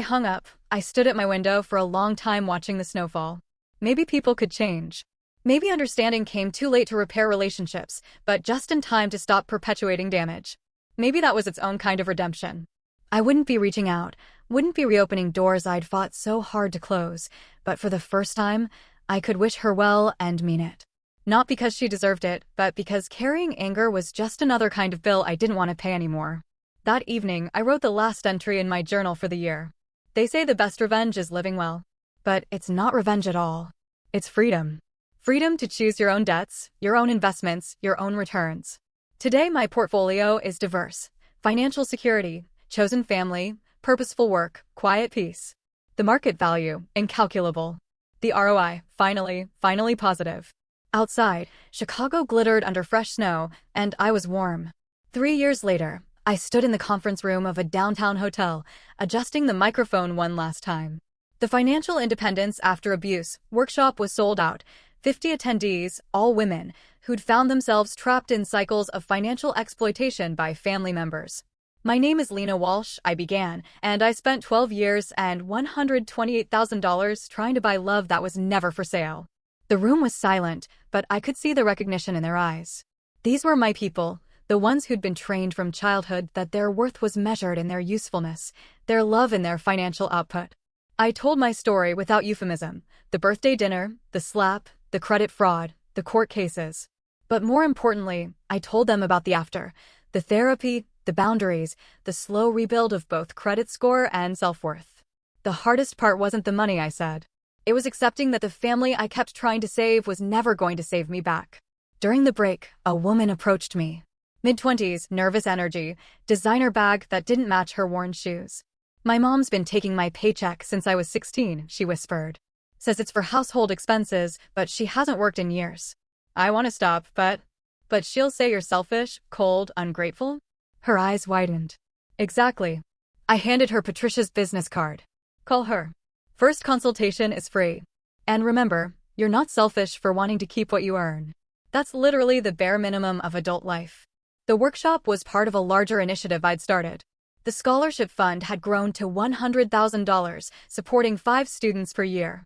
hung up, I stood at my window for a long time watching the snowfall. Maybe people could change. Maybe understanding came too late to repair relationships, but just in time to stop perpetuating damage. Maybe that was its own kind of redemption. I wouldn't be reaching out, wouldn't be reopening doors I'd fought so hard to close, but for the first time, I could wish her well and mean it. Not because she deserved it, but because carrying anger was just another kind of bill I didn't want to pay anymore. That evening, I wrote the last entry in my journal for the year. They say the best revenge is living well. But it's not revenge at all. It's freedom. Freedom to choose your own debts, your own investments, your own returns. Today, my portfolio is diverse. Financial security, chosen family, purposeful work, quiet peace. The market value, incalculable. The ROI, finally positive. Outside, Chicago glittered under fresh snow, and I was warm. 3 years later, I stood in the conference room of a downtown hotel, adjusting the microphone one last time. The Financial Independence After Abuse workshop was sold out. 50 attendees, all women, who'd found themselves trapped in cycles of financial exploitation by family members. My name is Lena Walsh, I began, and I spent 12 years and $128,000 trying to buy love that was never for sale. The room was silent, but I could see the recognition in their eyes. These were my people, the ones who'd been trained from childhood that their worth was measured in their usefulness, their love in their financial output. I told my story without euphemism, the birthday dinner, the slap, the credit fraud, the court cases. But more importantly, I told them about the after, the therapy, the boundaries, the slow rebuild of both credit score and self-worth. The hardest part wasn't the money, I said. It was accepting that the family I kept trying to save was never going to save me back. During the break, a woman approached me. Mid-20s, nervous energy, designer bag that didn't match her worn shoes. My mom's been taking my paycheck since I was 16, she whispered. Says it's for household expenses, but she hasn't worked in years. I want to stop, but she'll say you're selfish, cold, ungrateful? Her eyes widened. Exactly. I handed her Patricia's business card. Call her. First consultation is free. And remember, you're not selfish for wanting to keep what you earn. That's literally the bare minimum of adult life. The workshop was part of a larger initiative I'd started. The scholarship fund had grown to $100,000, supporting 5 students per year.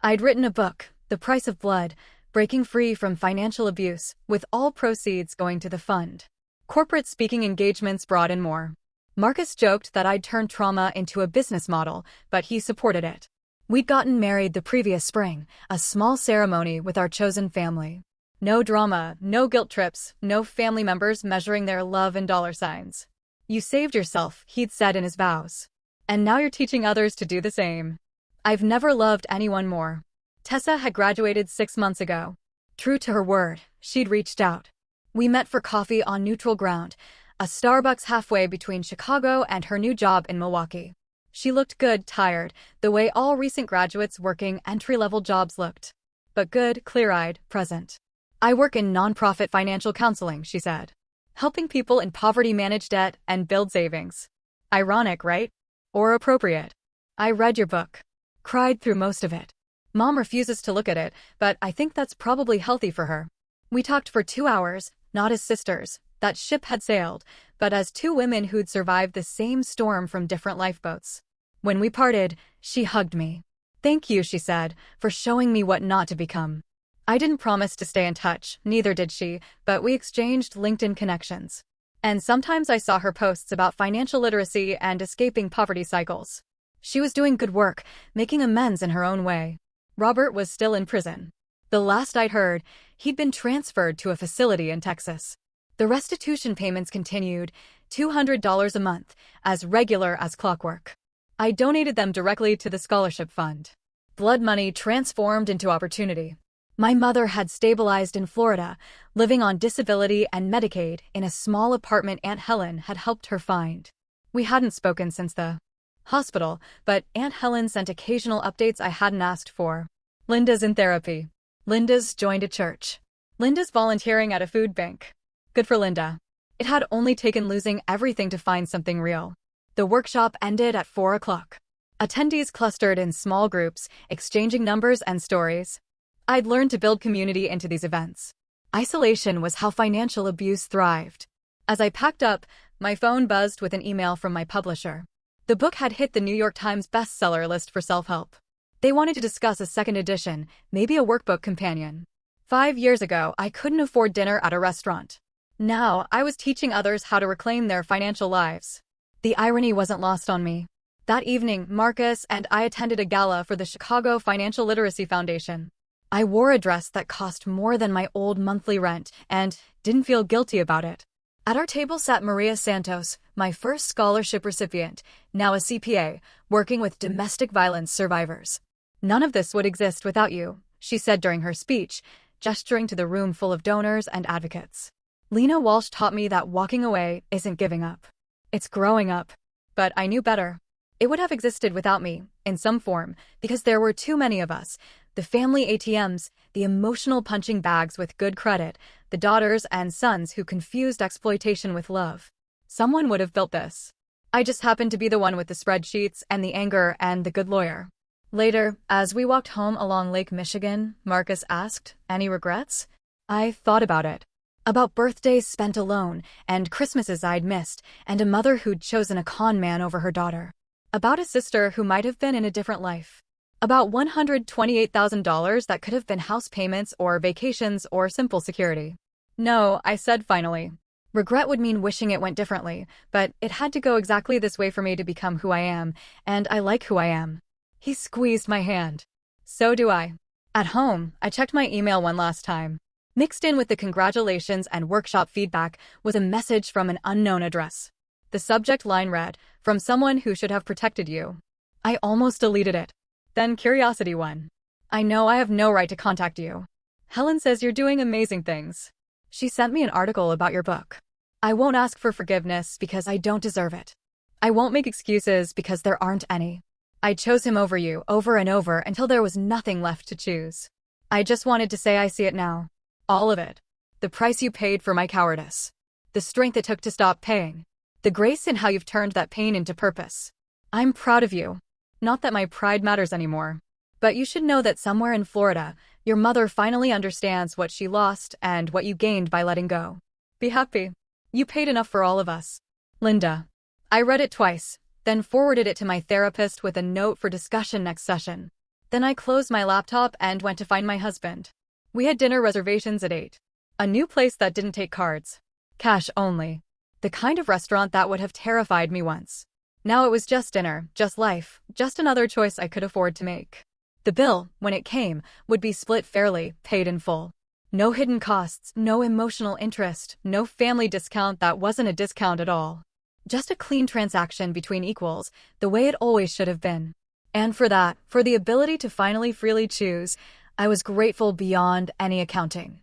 I'd written a book, The Price of Blood, Breaking Free from Financial Abuse, with all proceeds going to the fund. Corporate speaking engagements brought in more. Marcus joked that I'd turned trauma into a business model, but he supported it. We'd gotten married the previous spring, a small ceremony with our chosen family. No drama, no guilt trips, no family members measuring their love in dollar signs. You saved yourself, he'd said in his vows. And now you're teaching others to do the same. I've never loved anyone more. Tessa had graduated 6 months ago. True to her word, she'd reached out. We met for coffee on neutral ground, a Starbucks halfway between Chicago and her new job in Milwaukee. She looked good, tired, the way all recent graduates working entry-level jobs looked. But good, clear-eyed, present. I work in nonprofit financial counseling, she said. Helping people in poverty manage debt and build savings. Ironic, right? Or appropriate. I read your book. Cried through most of it. Mom refuses to look at it, but I think that's probably healthy for her. We talked for 2 hours, not as sisters, that ship had sailed, but as 2 women who'd survived the same storm from different lifeboats. When we parted, she hugged me. Thank you, she said, for showing me what not to become. I didn't promise to stay in touch, neither did she, but we exchanged LinkedIn connections. And sometimes I saw her posts about financial literacy and escaping poverty cycles. She was doing good work, making amends in her own way. Robert was still in prison. The last I'd heard, he'd been transferred to a facility in Texas. The restitution payments continued, $200 a month, as regular as clockwork. I donated them directly to the scholarship fund. Blood money transformed into opportunity. My mother had stabilized in Florida, living on disability and Medicaid in a small apartment Aunt Helen had helped her find. We hadn't spoken since the hospital, but Aunt Helen sent occasional updates I hadn't asked for. Linda's in therapy. Linda's joined a church. Linda's volunteering at a food bank. Good for Linda. It had only taken losing everything to find something real. The workshop ended at 4 o'clock. Attendees clustered in small groups, exchanging numbers and stories. I'd learned to build community into these events. Isolation was how financial abuse thrived. As I packed up, my phone buzzed with an email from my publisher. The book had hit the New York Times bestseller list for self-help. They wanted to discuss a second edition, maybe a workbook companion. 5 years ago, I couldn't afford dinner at a restaurant. Now, I was teaching others how to reclaim their financial lives. The irony wasn't lost on me. That evening, Marcus and I attended a gala for the Chicago Financial Literacy Foundation. I wore a dress that cost more than my old monthly rent and didn't feel guilty about it. At our table sat Maria Santos, my first scholarship recipient, now a CPA, working with domestic violence survivors. None of this would exist without you, she said during her speech, gesturing to the room full of donors and advocates. Lena Walsh taught me that walking away isn't giving up. It's growing up. But I knew better. It would have existed without me, in some form, because there were too many of us. The family ATMs, the emotional punching bags with good credit, the daughters and sons who confused exploitation with love. Someone would have built this. I just happened to be the one with the spreadsheets and the anger and the good lawyer. Later, as we walked home along Lake Michigan, Marcus asked, "Any regrets?" I thought about it. About birthdays spent alone, and Christmases I'd missed, and a mother who'd chosen a con man over her daughter. About a sister who might have been in a different life. About $128,000 that could have been house payments or vacations or simple security. No, I said finally. Regret would mean wishing it went differently, but it had to go exactly this way for me to become who I am, and I like who I am. He squeezed my hand. So do I. At home, I checked my email one last time. Mixed in with the congratulations and workshop feedback was a message from an unknown address. The subject line read, "From someone who should have protected you." I almost deleted it. Then curiosity won. "I know I have no right to contact you. Helen says you're doing amazing things. She sent me an article about your book. I won't ask for forgiveness because I don't deserve it. I won't make excuses because there aren't any. I chose him over you over and over until there was nothing left to choose. I just wanted to say I see it now. All of it. The price you paid for my cowardice. The strength it took to stop paying. The grace in how you've turned that pain into purpose. I'm proud of you. Not that my pride matters anymore. But you should know that somewhere in Florida, your mother finally understands what she lost and what you gained by letting go. Be happy. You paid enough for all of us. Linda. I read it twice, then forwarded it to my therapist with a note for discussion next session. Then I closed my laptop and went to find my husband. We had dinner reservations at 8. A new place that didn't take cards. Cash only. The kind of restaurant that would have terrified me once. Now it was just dinner, just life, just another choice I could afford to make. The bill, when it came, would be split fairly, paid in full. No hidden costs, no emotional interest, no family discount that wasn't a discount at all. Just a clean transaction between equals, the way it always should have been. And for that, for the ability to finally freely choose, I was grateful beyond any accounting.